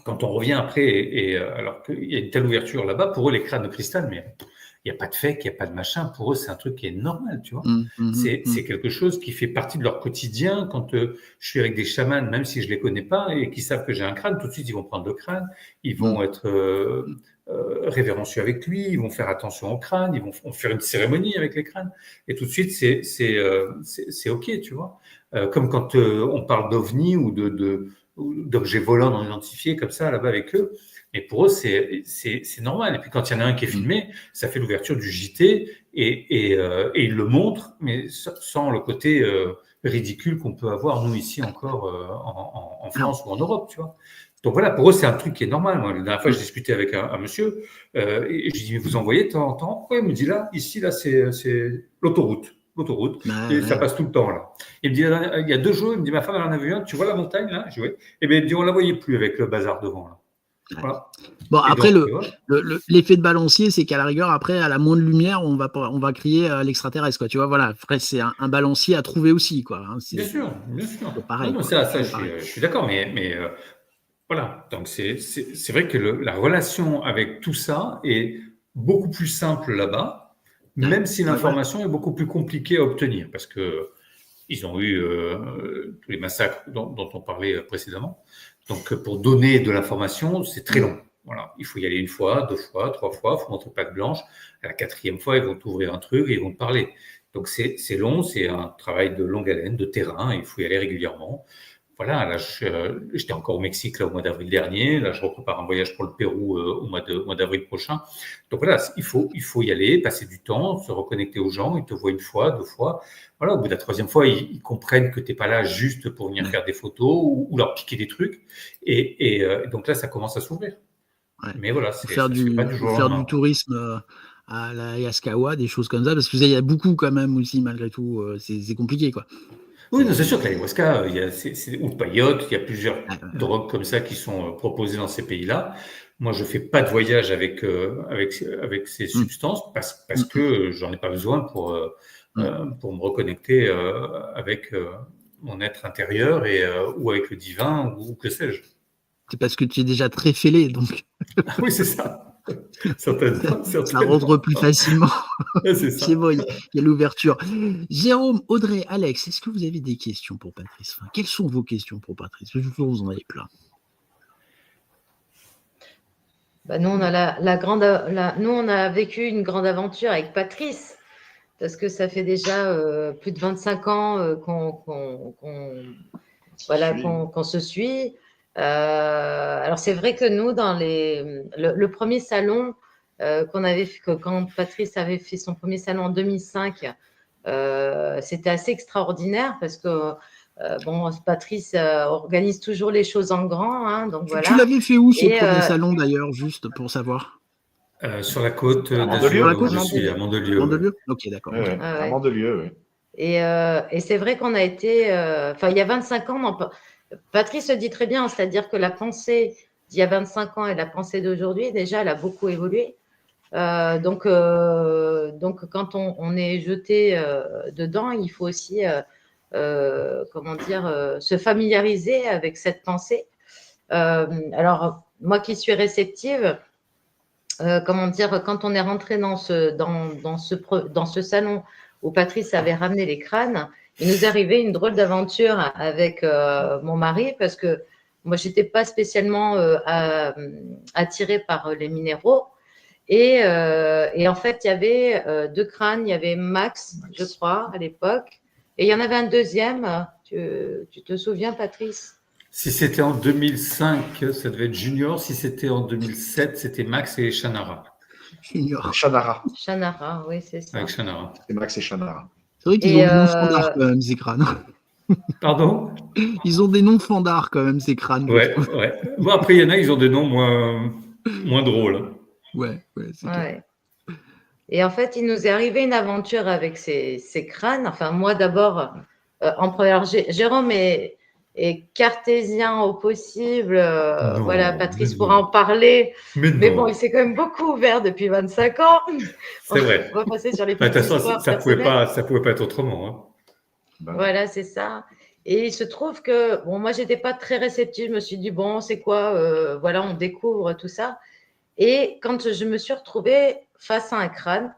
quand on revient après, alors qu'il y a une telle ouverture là-bas, pour eux, les crânes de cristal, mais il n'y a pas de fake, il n'y a pas de machin. Pour eux, c'est un truc qui est normal, tu vois. C'est quelque chose qui fait partie de leur quotidien. Quand je suis avec des chamans, même si je les connais pas et qui savent que j'ai un crâne, tout de suite, ils vont prendre le crâne, ils vont être révérencieux avec lui, ils vont faire attention au crâne, ils vont faire une cérémonie avec les crânes. Et tout de suite, c'est OK, tu vois. Comme quand on parle d'ovnis ou d'objets volants non identifiés comme ça là-bas avec eux. Mais pour eux, c'est normal. Et puis quand il y en a un qui est filmé, ça fait l'ouverture du JT et ils le montrent, mais sans le côté ridicule qu'on peut avoir nous ici encore en France ou en Europe, tu vois. Donc voilà, pour eux, c'est un truc qui est normal. Moi, la dernière fois, je discutais avec un monsieur et je dis, vous en voyez de temps en temps? Ouais, il me dit là, ici, là, c'est l'autoroute. Et ça passe tout le temps là. Il me dit, il y a 2 jours, il me dit, ma femme elle en a vu un, tu vois la montagne là? Je dis, oui. Et bien il me dit, on la voyait plus avec le bazar devant là. Voilà. Bon, Et après, donc, l'effet de balancier, c'est qu'à la rigueur, après, à la moindre lumière, on va crier l'extraterrestre, quoi. Tu vois, voilà. Après, c'est un balancier à trouver aussi, quoi. Hein, bien sûr. C'est pareil. Non, ça je suis d'accord, mais voilà. Donc c'est vrai que la relation avec tout ça est beaucoup plus simple là-bas, même si l'information est beaucoup plus compliquée à obtenir, parce que ils ont eu tous les massacres dont on parlait précédemment. Donc, pour donner de l'information, c'est très long. Voilà. Il faut y aller 1 fois, 2 fois, 3 fois. Il faut montrer patte blanche. À la 4e fois, ils vont t'ouvrir un truc et ils vont te parler. Donc, c'est long. C'est un travail de longue haleine, de terrain. Il faut y aller régulièrement. Voilà. Là, j'étais encore au Mexique là, au mois d'avril dernier. Là, je prépare un voyage pour le Pérou au mois d'avril prochain. Donc, voilà, il faut y aller, passer du temps, se reconnecter aux gens. Ils te voient 1 fois, 2 fois. Voilà, au bout de la 3e fois, ils comprennent que tu n'es pas là juste pour venir faire des photos ou leur piquer des trucs. Et donc là, ça commence à s'ouvrir. Ouais. Mais voilà, c'est faire du tourisme à la Yaskawa, des choses comme ça, parce que il y a beaucoup quand même aussi, malgré tout, c'est compliqué, quoi. Oui, c'est sûr que l'ayahuasca, ou le peyote, il y a plusieurs drogues comme ça qui sont proposées dans ces pays-là. Moi, je fais pas de voyage avec ces substances parce que j'en ai pas besoin pour me reconnecter avec mon être intérieur ou avec le divin ou que sais-je. C'est parce que tu es déjà très fêlé, donc. Oui, c'est ça. Certainement. Ça rentre plus facilement. C'est ça. C'est bon, il y a l'ouverture. Jérôme, Audrey, Alex, est-ce que vous avez des questions pour Patrice? Quelles sont vos questions pour Patrice? Je vous en avez plein. Nous, on a nous, on a vécu une grande aventure avec Patrice, parce que ça fait déjà plus de 25 ans qu'on se suit. Alors, c'est vrai que nous, dans le premier salon qu'on avait fait, quand Patrice avait fait son premier salon en 2005, c'était assez extraordinaire parce que Patrice organise toujours les choses en grand. Hein, donc voilà. Tu l'avais fait où ce premier salon d'ailleurs, juste pour savoir? Sur la côte d'Azur, où je suis à Mandelieu. Mandelieu. Ok, d'accord. Ouais, à Mandelieu, oui. Et c'est vrai qu'on a été, il y a 25 ans, Patrice le dit très bien, c'est-à-dire que la pensée d'il y a 25 ans et la pensée d'aujourd'hui, déjà, elle a beaucoup évolué. Donc, quand on est jeté dedans, il faut aussi, se familiariser avec cette pensée. Alors, moi qui suis réceptive, quand on est rentré dans ce salon où Patrice avait ramené les crânes, il nous est arrivé une drôle d'aventure avec mon mari parce que moi, je n'étais pas spécialement attirée par les minéraux. Et en fait, il y avait 2 crânes. Il y avait Max, je crois, à l'époque. Et il y en avait un deuxième. Tu te souviens, Patrice? Si c'était en 2005, ça devait être Junior. Si c'était en 2007, c'était Max et Shannara. Junior. Shannara, oui, c'est ça. Avec Shannara. C'est Max et Shannara. C'est vrai qu'ils ont des noms fandards quand même, ces crânes. Pardon? Ils ont des noms fandards quand même, ces crânes. Ouais. Bon, après, il y en a, ils ont des noms moins drôles. Ouais, c'est clair. Et en fait, il nous est arrivé une aventure avec ces crânes. Enfin, moi d'abord, en première, Jérôme est cartésien au possible. Patrice pourra en parler. Mais bon, il s'est quand même beaucoup ouvert depuis 25 ans. C'est vrai. On va passer sur les De toute façon, histoires ça pouvait pas être autrement. Hein. Voilà, c'est ça. Et il se trouve que, bon, moi, j'étais pas très réceptive. Je me suis dit, bon, c'est quoi voilà, on découvre tout ça. Et quand je me suis retrouvée face à un crâne,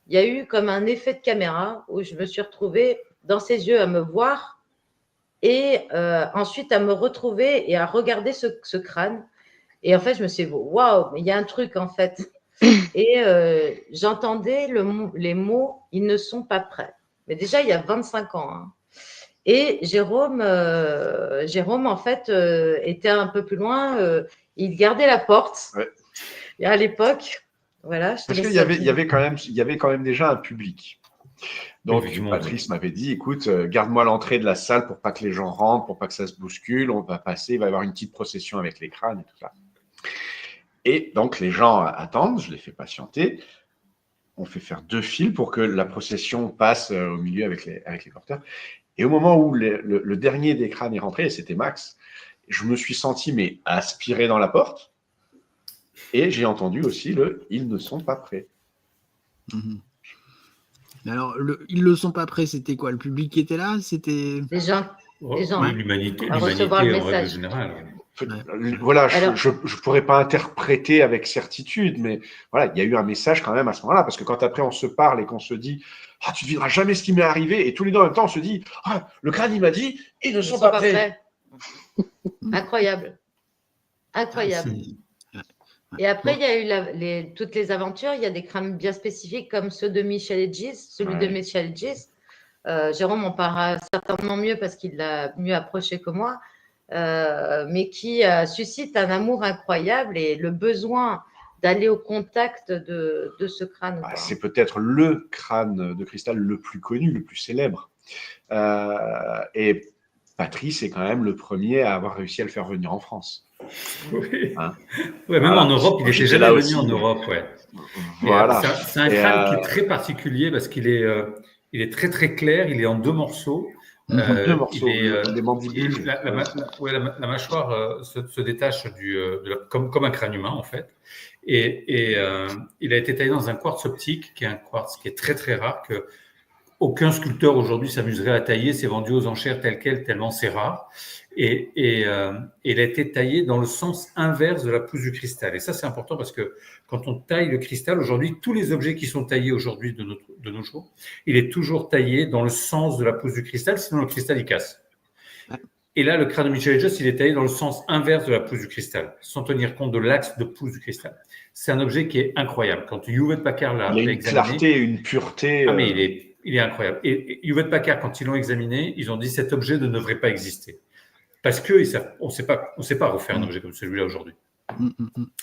il y a eu comme un effet de caméra où je me suis retrouvée dans ses yeux à me voir et ensuite à me retrouver et à regarder ce crâne. Et en fait, je me suis dit, waouh, mais il y a un truc en fait. Et j'entendais les mots, ils ne sont pas prêts. Mais déjà, il y a 25 ans. Hein. Et Jérôme, en fait, était un peu plus loin. Il gardait la porte. Ouais. Et à l'époque, voilà. Parce qu'il y avait quand même déjà un public. Donc, Effectivement, Patrice m'avait dit, écoute, garde-moi l'entrée de la salle pour pas que les gens rentrent, pour pas que ça se bouscule. On va passer, il va y avoir une petite procession avec les crânes et tout ça. Et donc, les gens attendent, je les fais patienter. On fait faire 2 files pour que la procession passe au milieu avec les porteurs. Et au moment où le dernier des crânes est rentré, et c'était Max, je me suis senti aspiré dans la porte. Et j'ai entendu aussi ils ne sont pas prêts. Alors, ils ne sont pas prêts, c'était quoi? Le public qui était là? C'était les gens. L'humanité à recevoir le en règle message. générale. Voilà, je ne pourrais pas interpréter avec certitude, mais voilà, il y a eu un message quand même à ce moment-là, parce que quand après on se parle et qu'on se dit « Ah, tu ne devineras jamais ce qui m'est arrivé », et tous les deux en même temps on se dit « Ah, le crâne il m'a dit, ils ne sont pas prêts ». Incroyable. Incroyable. Et après, il y a eu toutes les aventures. Il y a des crânes bien spécifiques comme ceux de Michel Hedges, celui de Michel Hedges. Jérôme en parlera certainement mieux parce qu'il l'a mieux approché que moi, mais qui suscite un amour incroyable et le besoin d'aller au contact de ce crâne. C'est peut-être le crâne de cristal le plus connu, le plus célèbre. Et Patrice est quand même le premier à avoir réussi à le faire venir en France. Oui. Hein, même en Europe, il était jamais venu en Europe. Ouais. Voilà. C'est un crâne qui est très particulier parce qu'il est très très clair, il est en 2 morceaux. 2 morceaux, des mandibules. La mâchoire se détache comme un crâne humain en fait. Et il a été taillé dans un quartz optique, qui est un quartz qui est très très rare, que aucun sculpteur aujourd'hui s'amuserait à tailler. C'est vendu aux enchères tel quel, tellement c'est rare. Et il a été taillé dans le sens inverse de la pousse du cristal. Et ça, c'est important parce que quand on taille le cristal, aujourd'hui, tous les objets qui sont taillés aujourd'hui de nos jours, il est toujours taillé dans le sens de la pousse du cristal, sinon le cristal, il casse. Et là, le crâne de Michel Hedges, il est taillé dans le sens inverse de la pousse du cristal, sans tenir compte de l'axe de pousse du cristal. C'est un objet qui est incroyable. Quand Hewlett-Packard l'a examiné... Il y a une clarté, une pureté... Ah, mais il est incroyable. Et Hewlett-Packard, quand ils l'ont examiné, ils ont dit cet objet ne devrait pas exister. Parce qu'on ne sait pas refaire un objet comme celui-là aujourd'hui.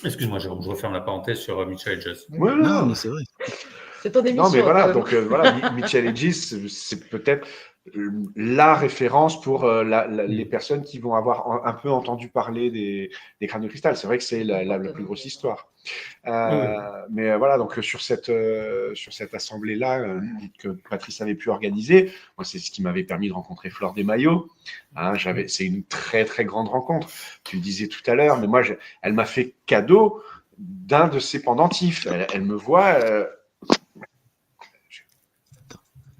Excuse-moi, Jérôme, je referme la parenthèse sur Michel Hedges. Ouais, non, mais c'est vrai. C'est ton émission. Non, mais voilà, donc voilà, Michel Hedges, c'est peut-être la référence pour les personnes qui vont avoir un peu entendu parler des crânes de cristal. C'est vrai que c'est la plus grosse histoire. Mais voilà, donc sur cette assemblée-là que Patrice avait pu organiser, moi, c'est ce qui m'avait permis de rencontrer Flore Desmaillots. C'est une très, très grande rencontre. Tu le disais tout à l'heure, mais moi, elle m'a fait cadeau d'un de ses pendentifs. Elle me voit...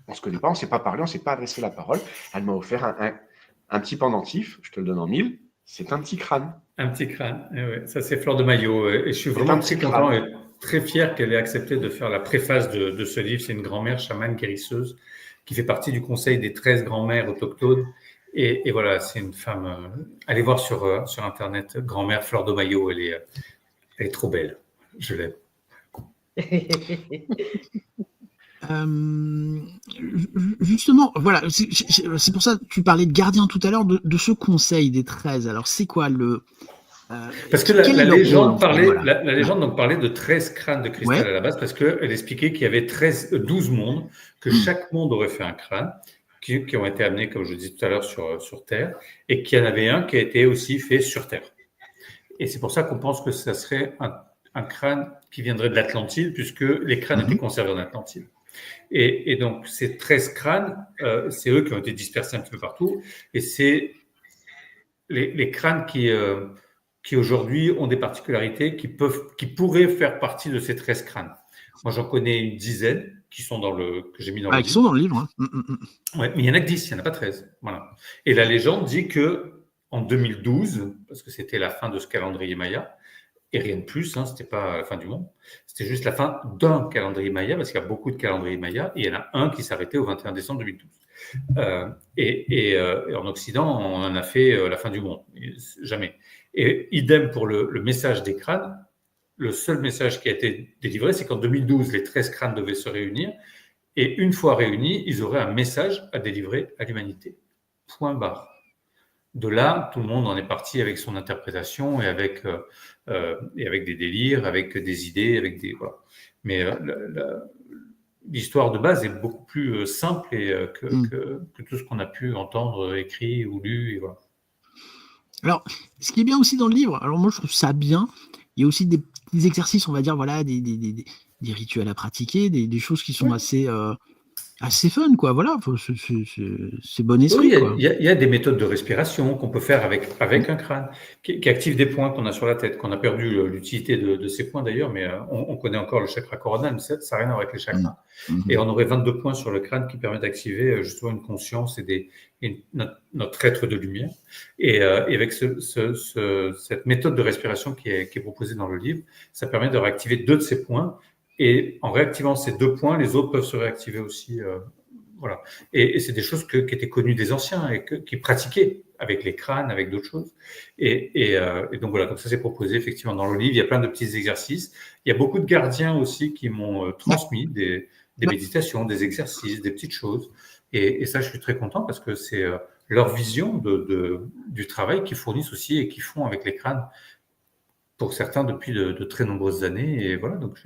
on ne se connaît pas, on ne s'est pas parlé, on ne s'est pas adressé la parole. Elle m'a offert un petit pendentif, je te le donne en 1000, c'est un petit crâne. Un petit crâne, ouais. Ça c'est Flore Desmaillots. Et je suis vraiment très content et très fier qu'elle ait accepté de faire la préface de ce livre. C'est une grand-mère chamane guérisseuse qui fait partie du conseil des 13 grand-mères autochtones. Et voilà, c'est une femme... allez voir sur Internet, grand-mère Flore Desmaillots, elle est trop belle. Je l'aime. Justement, voilà, c'est pour ça que tu parlais de gardien tout à l'heure, de ce conseil des 13. Alors, c'est quoi parce que la légende parlait de 13 crânes de cristal à la base, parce qu'elle expliquait qu'il y avait 12 mondes, que chaque monde aurait fait un crâne, qui ont été amenés, comme je disais tout à l'heure, sur Terre, et qu'il y en avait un qui a été aussi fait sur Terre. Et c'est pour ça qu'on pense que ça serait un crâne qui viendrait de l'Atlantide, puisque les crânes étaient conservés en Atlantide. Et donc, ces 13 crânes, c'est eux qui ont été dispersés un petit peu partout. Et c'est les crânes qui aujourd'hui ont des particularités qui pourraient faire partie de ces 13 crânes. Moi, j'en connais une dizaine. qui sont que j'ai mis dans Ah, le qui livre. sont dans le livre. Hein. Ouais, mais il n'y en a que 10, il n'y en a pas 13. Voilà. Et la légende dit que en 2012, parce que c'était la fin de ce calendrier Maya, et rien de plus, hein, c'était pas la fin du monde, c'était juste la fin d'un calendrier Maya, parce qu'il y a beaucoup de calendriers Maya, et il y en a un qui s'arrêtait au 21 décembre 2012. Et en Occident, on en a fait la fin du monde. Jamais. Et idem pour le message des crânes. Le seul message qui a été délivré, c'est qu'en 2012, les 13 crânes devaient se réunir. Et une fois réunis, ils auraient un message à délivrer à l'humanité. Point barre. De là, tout le monde en est parti avec son interprétation et avec des délires, avec des idées, avec des voilà. Mais l'histoire de base est beaucoup plus simple que tout ce qu'on a pu entendre, écrit ou lu. Et voilà. Alors, ce qui est bien aussi dans le livre, alors moi je trouve ça bien, il y a aussi des petits exercices, on va dire, voilà, des rituels à pratiquer, des choses qui sont assez fun, quoi. Voilà, c'est bon esprit, Oui, quoi. il y a des méthodes de respiration qu'on peut faire avec un crâne, qui activent des points qu'on a sur la tête, qu'on a perdu l'utilité de ces points d'ailleurs, mais on connaît encore le chakra coronal, mais ça n'a rien à voir avec les chakras. Et on aurait 22 points sur le crâne qui permettent d'activer justement une conscience et notre être de lumière. Et avec cette méthode de respiration qui est proposée dans le livre, ça permet de réactiver 2 de ces points. Et en réactivant ces 2 points, les autres peuvent se réactiver aussi. Voilà. Et c'est des choses qui étaient connues des anciens et qui pratiquaient avec les crânes, avec d'autres choses. Et donc voilà, donc ça c'est proposé effectivement dans le livre. Il y a plein de petits exercices. Il y a beaucoup de gardiens aussi qui m'ont transmis des méditations, des exercices, des petites choses. Et ça, je suis très content parce que c'est leur vision du travail qu'ils fournissent aussi et qu'ils font avec les crânes pour certains depuis de très nombreuses années. Et voilà, donc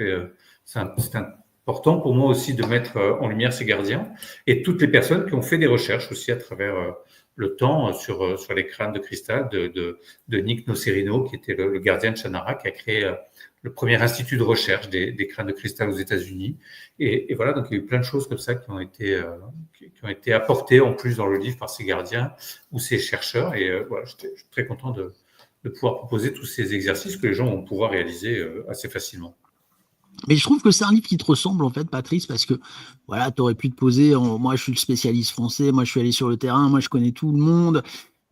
c'est important pour moi aussi de mettre en lumière ces gardiens et toutes les personnes qui ont fait des recherches aussi à travers le temps sur les crânes de cristal de Nick Nocerino, qui était le gardien de Shannara, qui a créé le premier institut de recherche des crânes de cristal aux États-Unis. Et voilà, donc il y a eu plein de choses comme ça qui ont été apportées en plus dans le livre par ces gardiens ou ces chercheurs. Et voilà, je suis très content de pouvoir proposer tous ces exercices que les gens vont pouvoir réaliser assez facilement. Mais je trouve que c'est un livre qui te ressemble, en fait, Patrice, parce que, voilà, tu aurais pu te poser, moi, je suis le spécialiste français, moi, je suis allé sur le terrain, moi, je connais tout le monde.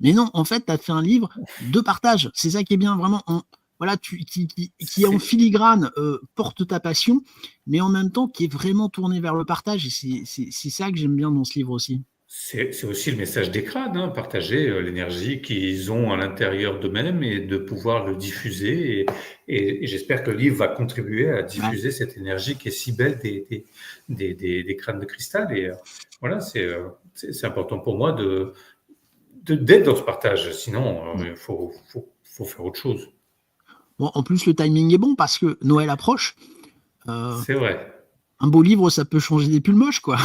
Mais non, en fait, tu as fait un livre de partage. C'est ça qui est bien, vraiment, voilà, qui en filigrane porte ta passion, mais en même temps, qui est vraiment tourné vers le partage. Et c'est ça que j'aime bien dans ce livre aussi. C'est aussi le message des crânes, hein, partager l'énergie qu'ils ont à l'intérieur d'eux-mêmes et de pouvoir le diffuser. Et j'espère que le livre va contribuer à diffuser cette énergie qui est si belle des crânes de cristal. Et voilà, c'est important pour moi d'être dans ce partage. Sinon, il faut faire autre chose. Bon, en plus, le timing est bon parce que Noël approche. C'est vrai. Un beau livre, ça peut changer des pulls moches, quoi.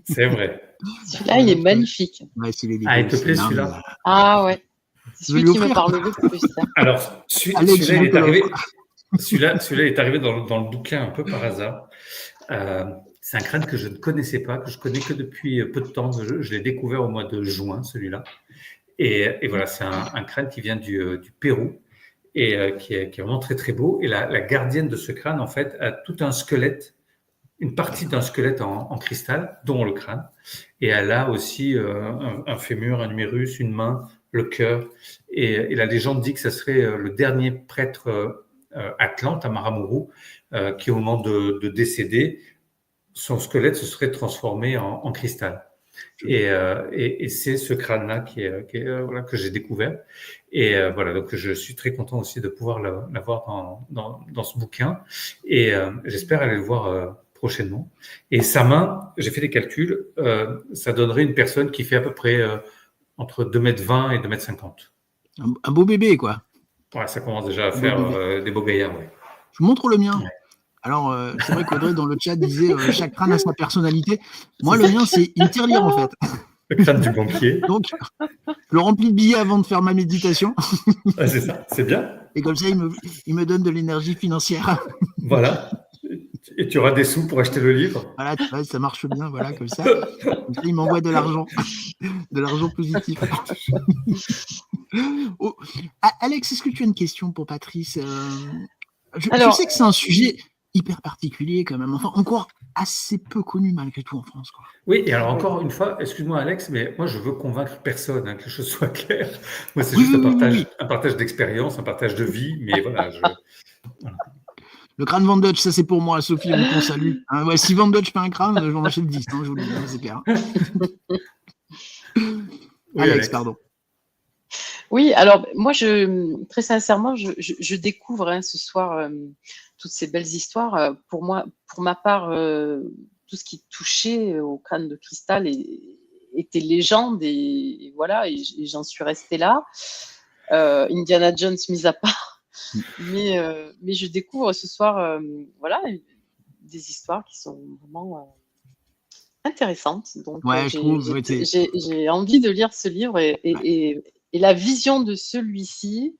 C'est vrai. Celui-là, il est magnifique. Ouais, Il te plaît celui-là? Ah ouais. C'est celui qui me parle le plus. Alors, celui-là, il est arrivé. Celui-là, il est arrivé dans le bouquin un peu par hasard. C'est un crâne que je ne connaissais pas, que je connais que depuis peu de temps. Je l'ai découvert au mois de juin, celui-là. Et voilà, c'est un crâne qui vient du Pérou et qui est vraiment très très beau. Et la gardienne de ce crâne, en fait, a tout un squelette, une partie d'un squelette en cristal, dont le crâne. Et elle a aussi un fémur, un humérus, une main, le cœur. Et la légende dit que ça serait le dernier prêtre Atlante à Maramuru, qui au moment de décéder, son squelette se serait transformé en cristal. Et c'est ce crâne-là voilà, que j'ai découvert. Et voilà, donc je suis très content aussi de pouvoir l'avoir dans ce bouquin. Et j'espère aller le voir prochainement. Et sa main, j'ai fait des calculs, ça donnerait une personne qui fait à peu près entre 2,20 m et 2,50 m. Un beau bébé, quoi. Ouais, ça commence déjà à faire des beaux gaillards. Ouais. Je vous montre le mien. Ouais. Alors, c'est vrai qu'Audrey, dans le chat, disait chaque crâne a sa personnalité. Moi, le mien, c'est une tirelire, en fait. Le crâne du banquier. Donc, je le remplis de billets avant de faire ma méditation. Ouais, c'est ça, c'est bien. Et comme ça, il me donne de l'énergie financière. Voilà. Et tu auras des sous pour acheter le livre. Voilà, tu vois, ça marche bien, voilà, comme ça. Comme ça, il m'envoie de l'argent positif. Oh. Alex, est-ce que tu as une question pour Patrice? Je sais que c'est un sujet hyper particulier quand même. Enfin, encore assez peu connu malgré tout en France, quoi. Oui, et alors encore une fois, excuse-moi Alex, mais moi je veux convaincre personne, hein, que les choses soient claires. Moi c'est Oui, juste oui, oui, oui. un partage d'expérience, un partage de vie, mais voilà, Le crâne Van Dutch, ça c'est pour moi, Sophie, qu'on salue. Hein, ouais, si Van Dutch fait un crâne, j'en achète 10, hein, je vous le dis, hein, c'est clair. Oui, Alex, pardon. Oui, alors moi, très sincèrement, je découvre ce soir toutes ces belles histoires. Pour moi, pour ma part, tout ce qui touchait au crâne de cristal était légende et voilà, et j'en suis restée là. Indiana Jones mis à part, mais je découvre ce soir, voilà, des histoires qui sont vraiment intéressantes. Donc, Ouais, je trouve. Ouais, j'ai envie de lire ce livre et la vision de celui-ci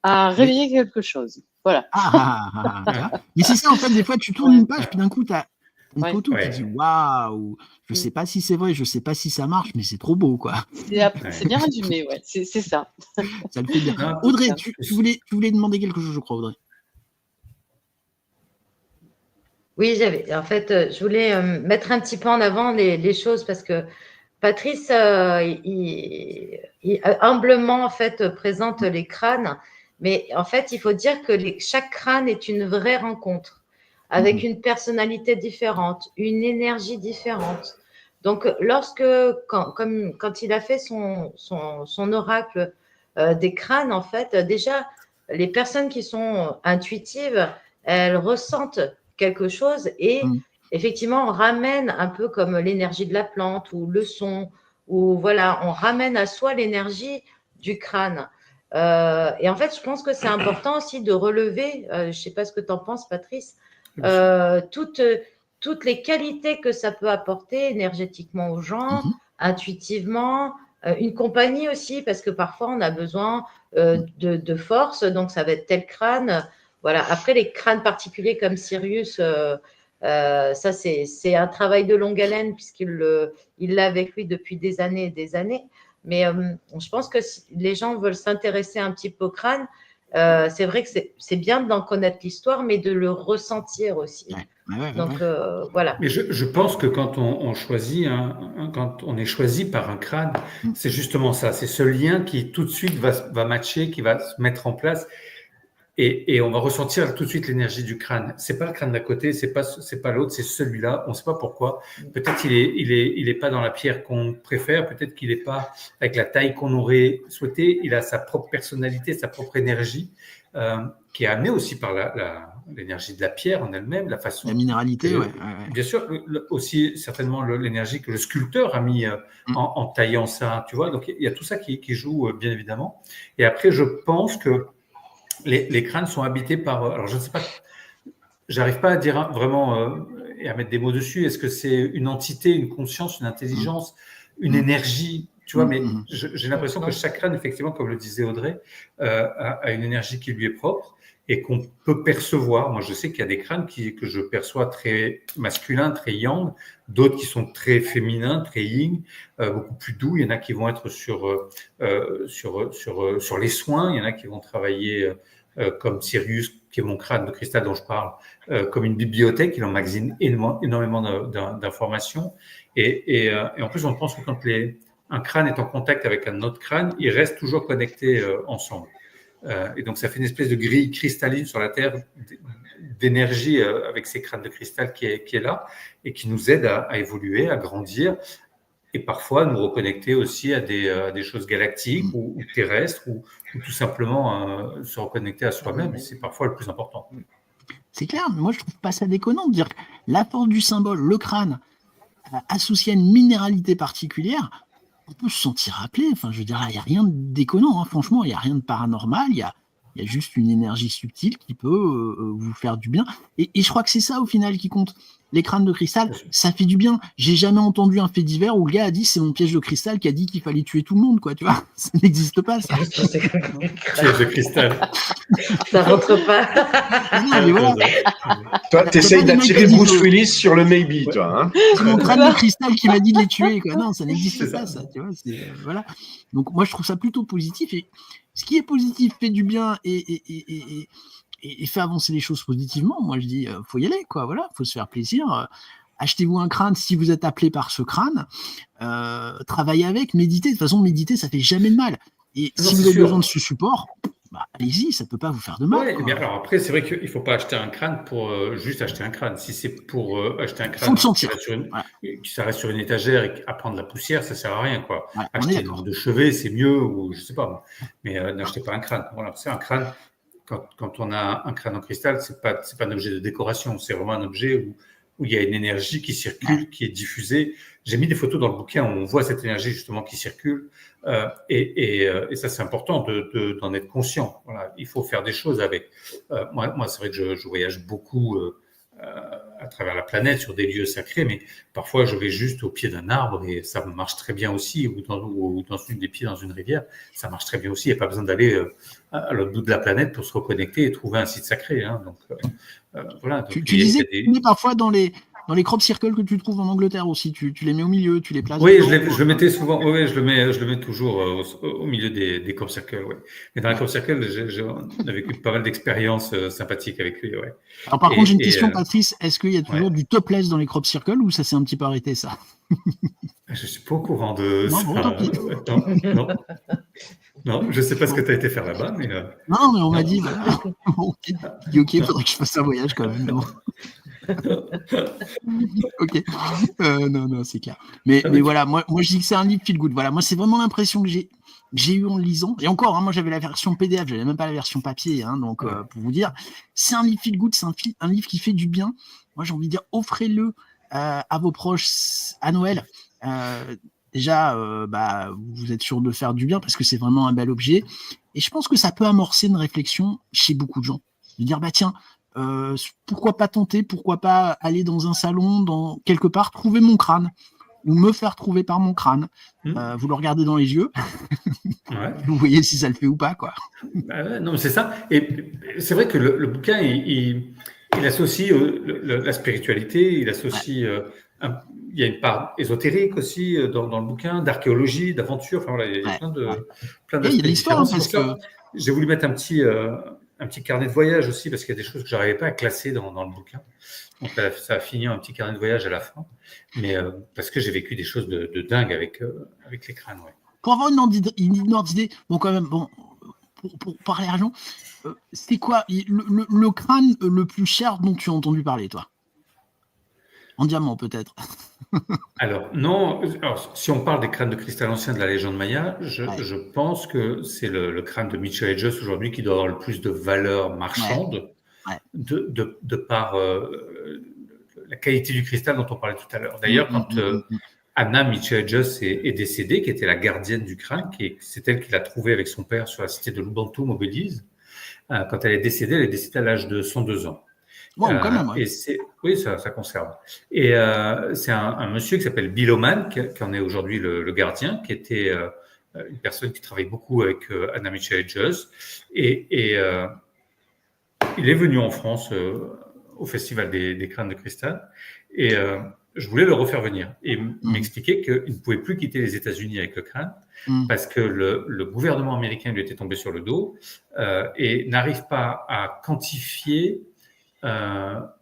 a réveillé quelque chose. Voilà. Mais c'est ça, en fait, des fois, tu tournes une page, puis d'un coup, tu as une photo qui Ouais. dit waouh, je sais pas si c'est vrai, je sais pas si ça marche, mais c'est trop beau, quoi. C'est bien résumé, ouais, c'est ça. Ça le fait bien. Non, Audrey, tu voulais demander quelque chose, je crois, Audrey. Oui, en fait, je voulais mettre un petit peu en avant les choses parce que Patrice, il humblement en fait présente les crânes, mais en fait, il faut dire que chaque crâne est une vraie rencontre avec une personnalité différente, une énergie différente. Donc, quand il a fait son oracle des crânes, en fait, déjà, les personnes qui sont intuitives, elles ressentent quelque chose et effectivement, on ramène un peu comme l'énergie de la plante ou le son, ou voilà, on ramène à soi l'énergie du crâne. Et en fait, je pense que c'est important aussi de relever, je ne sais pas ce que tu en penses, Patrice, toutes les qualités que ça peut apporter énergétiquement aux gens, intuitivement, une compagnie aussi, parce que parfois on a besoin de force, donc ça va être tel crâne. Voilà. Après, les crânes particuliers comme Sirius, ça, c'est un travail de longue haleine puisqu'il l'a avec lui depuis des années et des années. Mais je pense que si les gens veulent s'intéresser un petit peu au crâne, c'est vrai que c'est bien d'en connaître l'histoire, mais de le ressentir aussi. Donc, voilà. Mais je pense que quand on choisit, quand on est choisi par un crâne, c'est justement ça. C'est ce lien qui tout de suite va matcher, qui va se mettre en place. Et on va ressentir tout de suite l'énergie du crâne. C'est pas le crâne d'à côté, c'est pas l'autre, c'est celui-là. On sait pas pourquoi. Peut-être il est pas dans la pierre qu'on préfère. Peut-être qu'il est pas avec la taille qu'on aurait souhaité. Il a sa propre personnalité, sa propre énergie, qui est amenée aussi par l'énergie de la pierre en elle-même, la façon. La minéralité, ouais. Bien sûr, aussi certainement l'énergie que le sculpteur a mis en taillant ça. Tu vois, donc il y a tout ça qui joue bien évidemment. Et après, je pense que les crânes sont habités par. Alors, je ne sais pas, j'arrive pas à dire vraiment et à mettre des mots dessus. Est-ce que c'est une entité, une conscience, une intelligence, une énergie? Tu vois, mais j'ai l'impression que chaque crâne, effectivement, comme le disait Audrey, a une énergie qui lui est propre et qu'on peut percevoir. Moi, je sais qu'il y a des crânes que je perçois très masculins, très yang, d'autres qui sont très féminins, très yin, beaucoup plus doux. Il y en a qui vont être sur les soins. Il y en a qui vont travailler comme Sirius, qui est mon crâne de cristal dont je parle, comme une bibliothèque. Il emmagasine énormément d'informations. Et en plus, on pense que quand un crâne est en contact avec un autre crâne, ils restent toujours connectés ensemble. Et donc, ça fait une espèce de grille cristalline sur la Terre d'énergie avec ces crânes de cristal qui est là et qui nous aide à évoluer, à grandir et parfois nous reconnecter aussi à des choses galactiques ou terrestres ou tout simplement se reconnecter à soi-même. Et c'est parfois le plus important. C'est clair, mais moi je trouve pas ça déconnant de dire que la force du symbole, le crâne, associé à une minéralité particulière, on peut se sentir appelé. Enfin, je veux dire, il n'y a rien de déconnant, hein. Franchement, il n'y a rien de paranormal, il y a juste une énergie subtile qui peut vous faire du bien. Et je crois que c'est ça au final qui compte. Les crânes de cristal, ça fait du bien. J'ai jamais entendu un fait divers où le gars a dit c'est mon piège de cristal qui a dit qu'il fallait tuer tout le monde, quoi. Tu vois, ça n'existe pas, ça. Piège de cristal. Ça rentre pas. Non, mais voilà. Toi, t'essayes d'attirer Bruce Willis sur le maybe, toi. Hein, c'est mon crâne de cristal qui m'a dit de les tuer, quoi. Non, ça n'existe pas, ça. Tu vois, voilà. Donc moi, je trouve ça plutôt positif. Et ce qui est positif fait du bien et et fait avancer les choses positivement. Moi, je dis, faut y aller, quoi. Voilà, faut se faire plaisir. Achetez-vous un crâne si vous êtes appelé par ce crâne. Travaillez avec, méditez. De toute façon, méditer, ça fait jamais de mal. Et Non, si c'est vous avez sûr. besoin de ce support, allez-y, ça peut pas vous faire de mal. Ouais, Quoi. bien, alors après, c'est vrai qu'il ne faut pas acheter un crâne pour juste acheter un crâne. Si c'est pour acheter un Faut le crâne sentir. Voilà. Qui ça reste sur une étagère et à prendre la poussière, ça ne sert à rien, quoi. Voilà, on est Acheter une d'accord. lampe de chevet, c'est mieux, ou je sais pas. Mais n'achetez pas un crâne. Voilà, c'est un crâne. Quand on a un crâne en cristal, c'est pas un objet de décoration. C'est vraiment un objet où il y a une énergie qui circule, qui est diffusée. J'ai mis des photos dans le bouquin où on voit cette énergie justement qui circule. Et ça, c'est important d'en être conscient. Voilà, il faut faire des choses avec. Moi, c'est vrai que je voyage beaucoup à travers la planète sur des lieux sacrés, mais parfois je vais juste au pied d'un arbre et ça marche très bien aussi, ou dans une des pieds dans une rivière, ça marche très bien aussi. Il n'y a pas besoin d'aller à l'autre bout de la planète pour se reconnecter et trouver un site sacré. Hein. Donc voilà. Donc, Tu disais que parfois dans les crop circles que tu trouves en Angleterre aussi, tu les mets au milieu, tu les places. Oui, je le mettais souvent. Oui, je le mets toujours au milieu des crop circles. Ouais. Mais dans les crop circles, on a vécu pas mal d'expériences sympathiques avec lui. Ouais. Alors par contre, j'ai une question, Patrice. Est-ce qu'il y a toujours du topless dans les crop circles ou ça s'est un petit peu arrêté ça? Je suis pas au courant de ça. Bon, tant pis. Non, je sais pas ce que tu as été faire là-bas, mais. Non, mais on m'a dit. Voilà. Ok, faudrait que je fasse un voyage quand même. Ok. Non, c'est clair. Mais voilà, moi je dis que c'est un livre feel good. Voilà, moi c'est vraiment l'impression que j'ai eu en le lisant. Et encore, moi j'avais la version PDF, j'avais même pas la version papier. Donc pour vous dire, c'est un livre feel good, c'est un livre qui fait du bien. Moi j'ai envie de dire, offrez-le à vos proches à Noël. Déjà, vous êtes sûr de faire du bien parce que c'est vraiment un bel objet. Et je pense que ça peut amorcer une réflexion chez beaucoup de gens. De dire, tiens, pourquoi pas tenter, pourquoi pas aller dans un salon, quelque part, trouver mon crâne ou me faire trouver par mon crâne. Vous le regardez dans les yeux, vous voyez si ça le fait ou pas, quoi. Non, mais c'est ça. Et c'est vrai que le bouquin, il associe la spiritualité, il associe. Il y a une part ésotérique aussi dans le bouquin, d'archéologie, d'aventure. Enfin voilà, il y a plein d'aspects. Il y a l'histoire, parce que j'ai voulu mettre un petit carnet de voyage aussi, parce qu'il y a des choses que je n'arrivais pas à classer dans le bouquin. Donc ça a fini un petit carnet de voyage à la fin, mais parce que j'ai vécu des choses de dingue avec les crânes. Ouais. Pour avoir une ordre d'idée, pour parler argent, c'est quoi le crâne le plus cher dont tu as entendu parler, toi? En diamant, peut-être. Alors, non. Alors, si on parle des crânes de cristal anciens de la légende maya, je pense que c'est le crâne de Mitchell Hedges aujourd'hui qui doit avoir le plus de valeur marchande de par la qualité du cristal dont on parlait tout à l'heure. D'ailleurs, quand Anna Mitchell Hedges est décédée, qui était la gardienne du crâne, c'est elle qui l'a trouvé avec son père sur la cité de Lubuntu, au Belize. Quand elle est décédée à l'âge de 102 ans. Wow, quand même, et oui, ça conserve. Et c'est un monsieur qui s'appelle Bill Oman, qui en est aujourd'hui le gardien, qui était une personne qui travaille beaucoup avec Anna Mitchell Hedges. Et il est venu en France au Festival des crânes de cristal. Et je voulais le refaire venir. Et m'expliquer qu'il ne pouvait plus quitter les États-Unis avec le crâne, parce que le gouvernement américain lui était tombé sur le dos et n'arrive pas à quantifier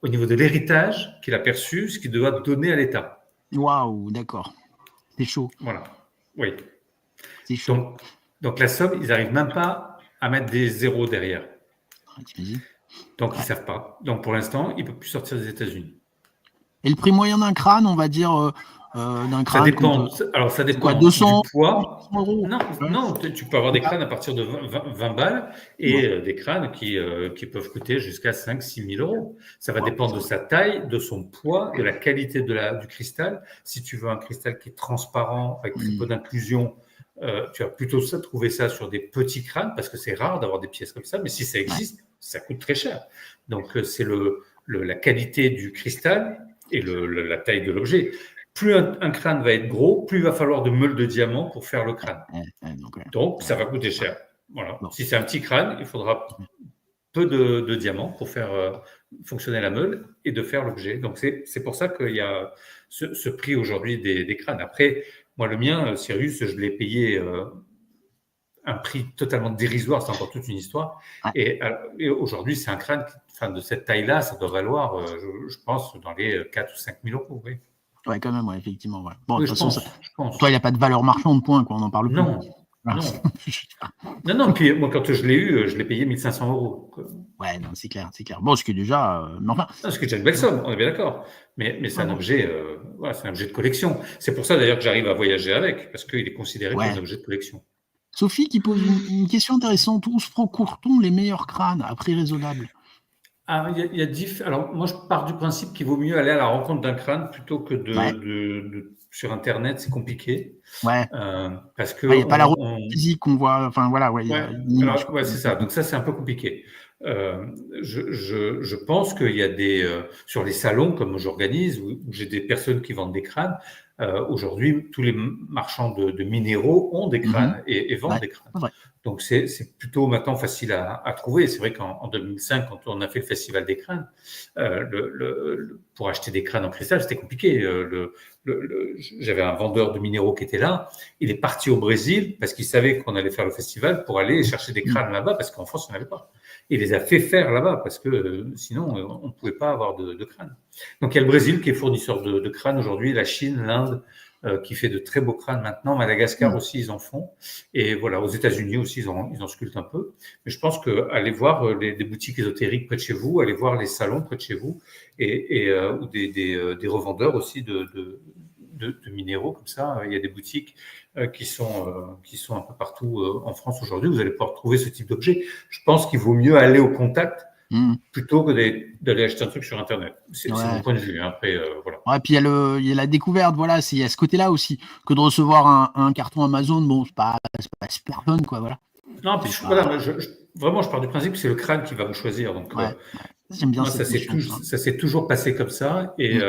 au niveau de l'héritage qu'il a perçu, ce qu'il doit donner à l'État. Waouh, d'accord. C'est chaud. Voilà. Oui. C'est chaud. Donc la somme, ils n'arrivent même pas à mettre des zéros derrière. Donc ils ne savent pas. Donc pour l'instant, il ne peut plus sortir des États-Unis. Et le prix moyen d'un crâne, on va dire d'un crâne. Ça dépend. Alors ça dépend 200 du poids. 200 euros. Non, tu peux avoir des crânes à partir de 20 balles et des crânes qui peuvent coûter jusqu'à 5-6 000 euros. Ça va dépendre de sa taille, de son poids, de la qualité du cristal. Si tu veux un cristal qui est transparent, avec très peu d'inclusion, tu vas plutôt trouver ça sur des petits crânes, parce que c'est rare d'avoir des pièces comme ça, mais si ça existe, ça coûte très cher. Donc c'est la qualité du cristal et la taille de l'objet. Plus un crâne va être gros, plus il va falloir de meules de diamants pour faire le crâne. Donc, ça va coûter cher. Voilà. Si c'est un petit crâne, il faudra peu de diamants pour faire fonctionner la meule et de faire l'objet. Donc, c'est pour ça qu'il y a ce prix aujourd'hui des crânes. Après, moi, le mien, Sirius, je l'ai payé un prix totalement dérisoire, c'est encore toute une histoire. Ouais. Et aujourd'hui, c'est un crâne de cette taille-là, ça doit valoir, je pense, dans les 4 ou 5 000 euros. Oui, Ouais, quand même, ouais, effectivement. Ouais. Bon, oui de toute façon, je pense. toi, il n'y a pas de valeur marchande, point, quoi, on n'en parle plus. Non, Voilà. non. Puis moi, quand je l'ai eu, je l'ai payé 1 500 euros. Ouais, non, c'est clair. Bon, ce qui est déjà. Mais enfin. Non, ce qui est déjà une belle somme, on est bien d'accord. Mais c'est un objet, voilà, c'est un objet de collection. C'est pour ça d'ailleurs que j'arrive à voyager avec, parce qu'il est considéré comme un objet de collection. Sophie qui pose une question intéressante. Où se procure-t-on les meilleurs crânes à prix raisonnable? Alors, moi, je pars du principe qu'il vaut mieux aller à la rencontre d'un crâne plutôt que sur Internet, c'est compliqué. Ouais. Parce que il n'y a pas la route physique qu'on voit. Enfin, voilà, ouais. Ouais, c'est ça. Donc ça, c'est un peu compliqué. Je pense qu'il y a sur les salons, comme j'organise, où j'ai des personnes qui vendent des crânes. Aujourd'hui, tous les marchands de minéraux ont des crânes et vendent des crânes. Ouais. Donc, c'est plutôt maintenant facile à trouver. C'est vrai qu'en 2005, quand on a fait le Festival des crânes, pour acheter des crânes en cristal, c'était compliqué. J'avais un vendeur de minéraux qui était là. Il est parti au Brésil parce qu'il savait qu'on allait faire le festival pour aller chercher des crânes là-bas parce qu'en France, on n'avait pas. Il les a fait faire là-bas parce que sinon, on ne pouvait pas avoir de crânes. Donc, il y a le Brésil qui est fournisseur de crânes aujourd'hui, la Chine, l'Inde, qui fait de très beaux crânes maintenant. Madagascar aussi, ils en font. Et voilà, aux États-Unis aussi, ils en sculptent un peu. Mais je pense qu'aller voir des boutiques ésotériques près de chez vous, aller voir les salons près de chez vous, ou des revendeurs aussi de minéraux comme ça. Il y a des boutiques qui sont un peu partout en France aujourd'hui. Vous allez pouvoir trouver ce type d'objet. Je pense qu'il vaut mieux aller au contact plutôt que d'aller acheter un truc sur Internet. C'est mon point de vue. Après, voilà. Ouais, puis il y a la découverte, voilà, il y a ce côté-là aussi, que de recevoir un carton Amazon, bon, c'est pas super fun, quoi, voilà. Non, puis voilà, vraiment, je pars du principe que c'est le crâne qui va vous choisir. Donc, j'aime bien ça s'est toujours passé comme ça, et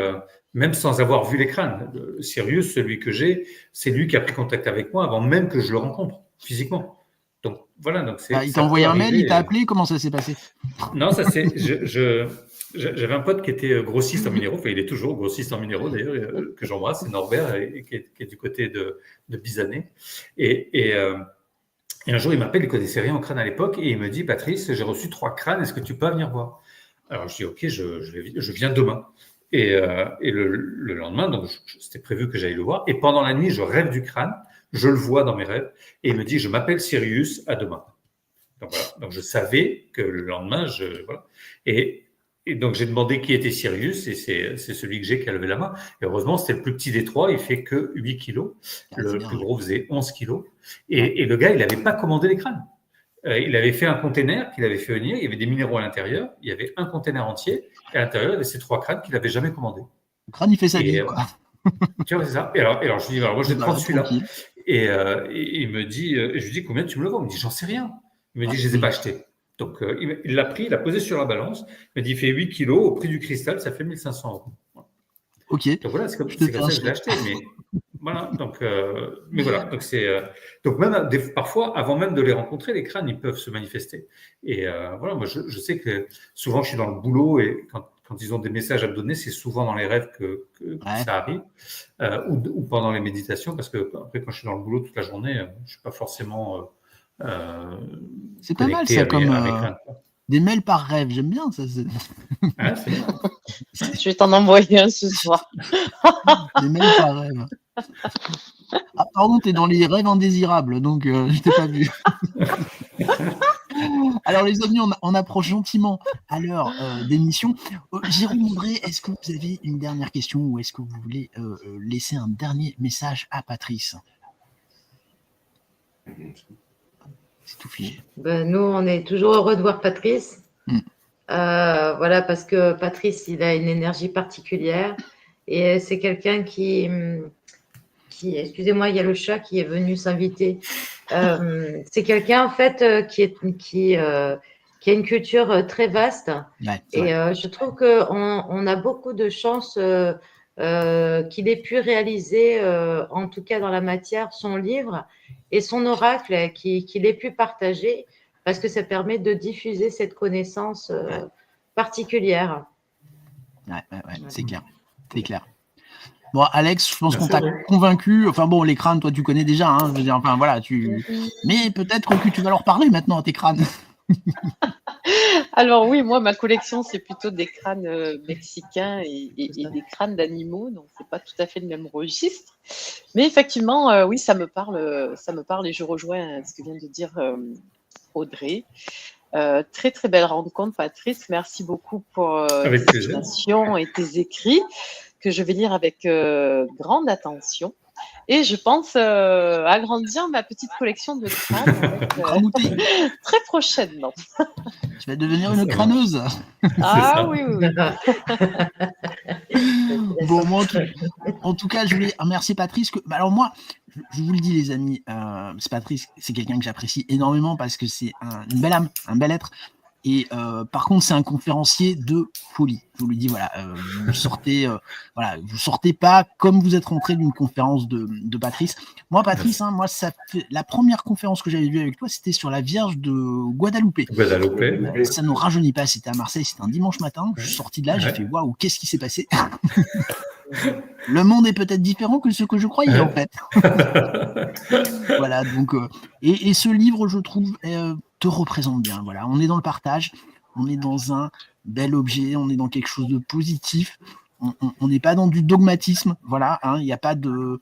même sans avoir vu les crânes. Sirius, celui que j'ai, c'est lui qui a pris contact avec moi avant même que je le rencontre physiquement. Donc voilà, donc il t'a envoyé un mail, il t'a appelé, comment ça s'est passé? Non, ça c'est. J'avais un pote qui était grossiste en minéraux, enfin il est toujours grossiste en minéraux d'ailleurs, que j'embrasse, c'est Norbert, qui est du côté de Bizané. Et un jour il m'appelle, il connaissait rien en crâne à l'époque, et il me dit: Patrice, j'ai reçu 3 crânes, est-ce que tu peux venir voir? Alors je dis: ok, je viens demain. Et le lendemain, donc c'était prévu que j'aille le voir, et pendant la nuit je rêve du crâne. Je le vois dans mes rêves et il me dit: je m'appelle Sirius, à demain. Donc voilà. Donc je savais que le lendemain, voilà. Et donc j'ai demandé qui était Sirius, et c'est celui que j'ai qui a levé la main. Et heureusement, c'était le plus petit des 3, il fait que 8 kilos. Le plus gros faisait 11 kilos. Et le gars, il n'avait pas commandé les crânes. Il avait fait un container qu'il avait fait venir, il y avait des minéraux à l'intérieur, il y avait un container entier, et à l'intérieur, il y avait ces 3 crânes qu'il n'avait jamais commandés. Le crâne, il fait sa vie, quoi. Tu vois, c'est ça. Et alors je lui dis: alors moi, je vais te prendre celui-là. Et il me dit, je lui dis: combien tu me le vends? Il me dit: j'en sais rien. Il me dit: je les ai pas achetés. Donc il l'a pris, il l'a posé sur la balance. Il me dit: il fait 8 kilos, au prix du cristal, ça fait 1 500 euros. Voilà. Ok. Donc voilà, c'est comme ça que je l'ai acheté. Mais voilà, mais voilà, donc même parfois, avant même de les rencontrer, les crânes, ils peuvent se manifester. Et voilà, moi je sais que souvent je suis dans le boulot, et quand ils ont des messages à me donner, c'est souvent dans les rêves que ça arrive, ou pendant les méditations, parce que après, quand je suis dans le boulot toute la journée, je suis pas forcément c'est pas mal ça, comme des mails par rêve, j'aime bien ça. Ah, c'est bien. Je vais t'en envoyer un ce soir. Des mails par rêve. Ah pardon, t'es dans les rêves indésirables, donc je t'ai pas vu. Alors les amis, on approche gentiment à l'heure d'émission. Jérôme André, est-ce que vous avez une dernière question, ou est-ce que vous voulez laisser un dernier message à Patrice? C'est tout figé. Nous, on est toujours heureux de voir Patrice. Voilà, parce que Patrice, il a une énergie particulière, et c'est quelqu'un qui excusez-moi, il y a le chat qui est venu s'inviter. C'est quelqu'un en fait qui a une culture très vaste, et je trouve qu'on a beaucoup de chance qu'il ait pu réaliser, en tout cas dans la matière, son livre et son oracle qu'il ait pu partager, parce que ça permet de diffuser cette connaissance particulière. Ouais, c'est clair. C'est clair. Bon, Alex, je pense qu'on t'a convaincu. Enfin bon, les crânes, toi, tu connais déjà. Hein, je veux dire, enfin voilà, mais peut-être que tu vas leur parler maintenant à tes crânes. Alors oui, moi, ma collection, c'est plutôt des crânes mexicains et des crânes d'animaux, donc c'est pas tout à fait le même registre. Mais effectivement, oui, ça me parle et je rejoins ce que vient de dire Audrey. Très très belle rencontre, Patrice. Merci beaucoup pour tes citations et tes écrits que je vais lire avec grande attention. Et je pense agrandir ma petite collection de crânes très prochainement. Tu vas devenir une crâneuse. Ah oui. Bon, moi, en tout cas, je voulais remercier Patrice. Alors moi, je vous le dis, les amis, c'est Patrice, c'est quelqu'un que j'apprécie énormément parce que c'est une belle âme, un bel être. Et par contre, c'est un conférencier de folie. Je vous le dis, voilà, vous sortez pas comme vous êtes rentré d'une conférence de Patrice. Moi, Patrice, moi, ça fait la première conférence que j'avais vue avec toi, c'était sur la Vierge de Guadalupe. Ça ne nous rajeunit pas. C'était à Marseille, c'était un dimanche matin. Je suis sorti de là, j'ai fait waouh, qu'est-ce qui s'est passé? Le monde est peut-être différent que ce que je croyais en fait. Voilà, donc et ce livre, je trouve, te représente bien. Voilà, on est dans le partage, on est dans un bel objet, on est dans quelque chose de positif. On n'est pas dans du dogmatisme. Voilà, il n'y a pas de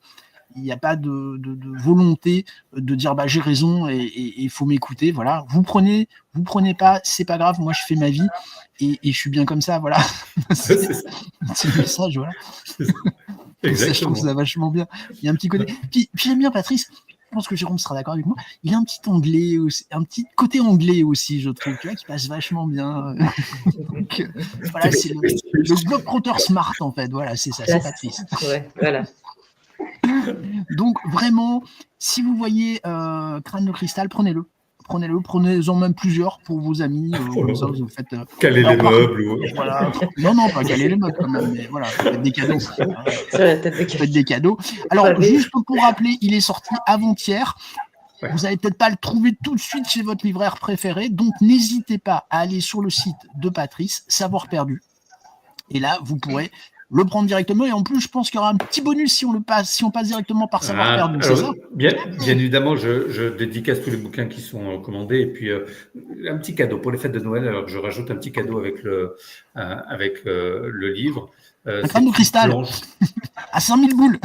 volonté de dire j'ai raison et il faut m'écouter. Voilà, vous prenez pas, c'est pas grave. Moi, je fais ma vie et je suis bien comme ça. Voilà, c'est le message. Voilà. Ça, je trouve ça vachement bien. Il y a un petit côté. Puis j'aime bien Patrice. Je pense que Jérôme sera d'accord avec moi. Il y a un petit anglais aussi, un petit côté anglais aussi, je trouve, tu vois, qui passe vachement bien. Donc, voilà, c'est le globetrotter smart en fait. Voilà, c'est ça, c'est Patrice. Ouais, voilà. Donc vraiment, si vous voyez Crâne de cristal, prenez-le, prenez-en même plusieurs pour vos amis. Comme ça, vous faites caler les meubles. Voilà. Non, pas caler les meubles quand même, mais voilà, faites des cadeaux. Faites des cadeaux. Alors, juste pour rappeler, il est sorti avant-hier. Vous n'allez peut-être pas le trouver tout de suite chez votre libraire préféré, donc n'hésitez pas à aller sur le site de Patrice, Savoir perdu. Et là, vous pourrez le prendre directement, et en plus je pense qu'il y aura un petit bonus si on passe directement par Savoir perdu, c'est ça? Bien évidemment, je dédicace tous les bouquins qui sont commandés, et puis un petit cadeau pour les fêtes de Noël. Alors je rajoute un petit cadeau avec le livre. Un crâne de cristal à 5000 boules.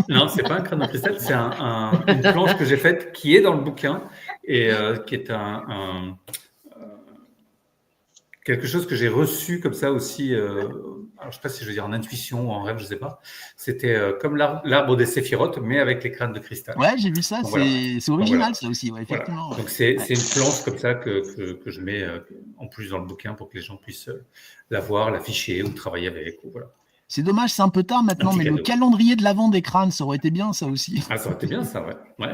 Non, c'est pas un crâne de cristal, c'est une planche que j'ai faite qui est dans le bouquin et qui est quelque chose que j'ai reçu comme ça aussi. Alors je ne sais pas si je veux dire en intuition ou en rêve, je ne sais pas. C'était comme l'arbre des séphirotes, mais avec les crânes de cristal. Ouais, j'ai vu ça. Donc, c'est original, ça aussi, ouais, effectivement. Voilà. Donc c'est une planche comme ça que je mets en plus dans le bouquin pour que les gens puissent la voir, l'afficher ou travailler avec. Voilà. C'est dommage, c'est un peu tard maintenant, mais le calendrier de l'avant des crânes, ça aurait été bien, ça aussi. Ah, ça aurait été bien, ça, ouais.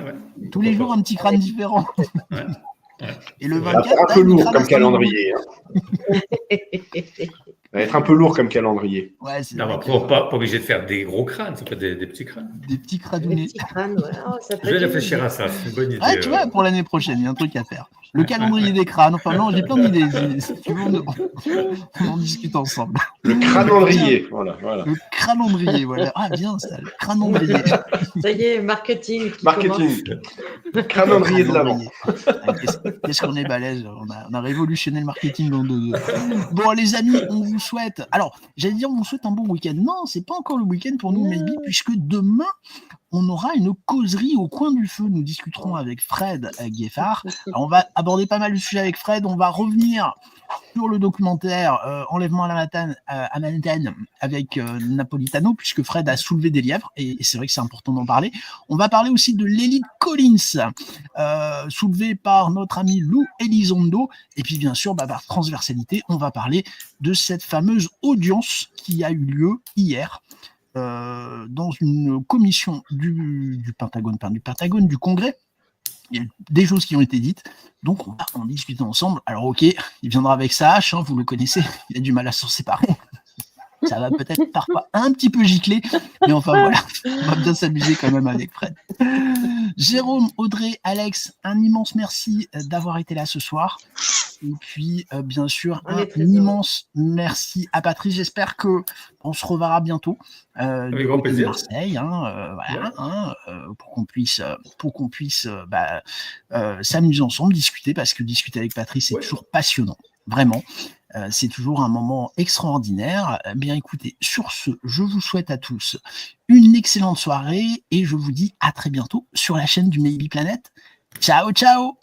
Tous les jours, un petit crâne différent. Ouais. Et le 24, un peu lourd comme calendrier. Ça va être un peu lourd comme calendrier. Ouais, c'est pas obligé de faire des gros crânes, ça peut être des petits crânes. Des petits crânes. Je vais réfléchir à ça, c'est une bonne idée. Ouais, tu vois, pour l'année prochaine, il y a un truc à faire. Le calendrier des crânes. Enfin, non, j'ai plein d'idées. Si tu veux, on en discute ensemble. Le crânendrier, voilà. Le crânendrier, voilà. Ah, bien ça, le crânendrier. Ça y est, marketing. Le crânendrier de l'avant. Qu'est-ce qu'on est balèze. On a révolutionné le marketing dans 2. Bon, les amis, on vous souhaite. Alors, j'allais dire, on vous souhaite un bon week-end. Non, c'est pas encore le week-end pour nous, maybe, puisque demain, on aura une causerie au coin du feu. Nous discuterons avec Fred Gueffard. Alors, on va aborder pas mal de sujets avec Fred. On va revenir sur le documentaire Enlèvement à Manhattan avec Napolitano, puisque Fred a soulevé des lièvres, et c'est vrai que c'est important d'en parler. On va parler aussi de Lily Collins, soulevée par notre ami Lou Elizondo, et puis bien sûr, par transversalité, on va parler de cette fameuse audience qui a eu lieu hier dans une commission du Pentagone, du Congrès. Il y a des choses qui ont été dites, donc on va en discuter ensemble. Alors ok, il viendra avec sa hache, vous le connaissez, il a du mal à s'en séparer. Ça va peut-être parfois un petit peu gicler, mais enfin voilà, on va bien s'amuser quand même avec Fred. Jérôme, Audrey, Alex, un immense merci d'avoir été là ce soir. Et puis, bien sûr, On est un très heureux. immense merci à Patrice. J'espère qu'on se reverra bientôt du grand côté de plaisir. Marseille, pour qu'on puisse, s'amuser ensemble, discuter, parce que discuter avec Patrice, c'est Ouais. toujours passionnant, vraiment. C'est toujours un moment extraordinaire. Bien écoutez, sur ce, je vous souhaite à tous une excellente soirée et je vous dis à très bientôt sur la chaîne du Maybe Planet. Ciao, ciao!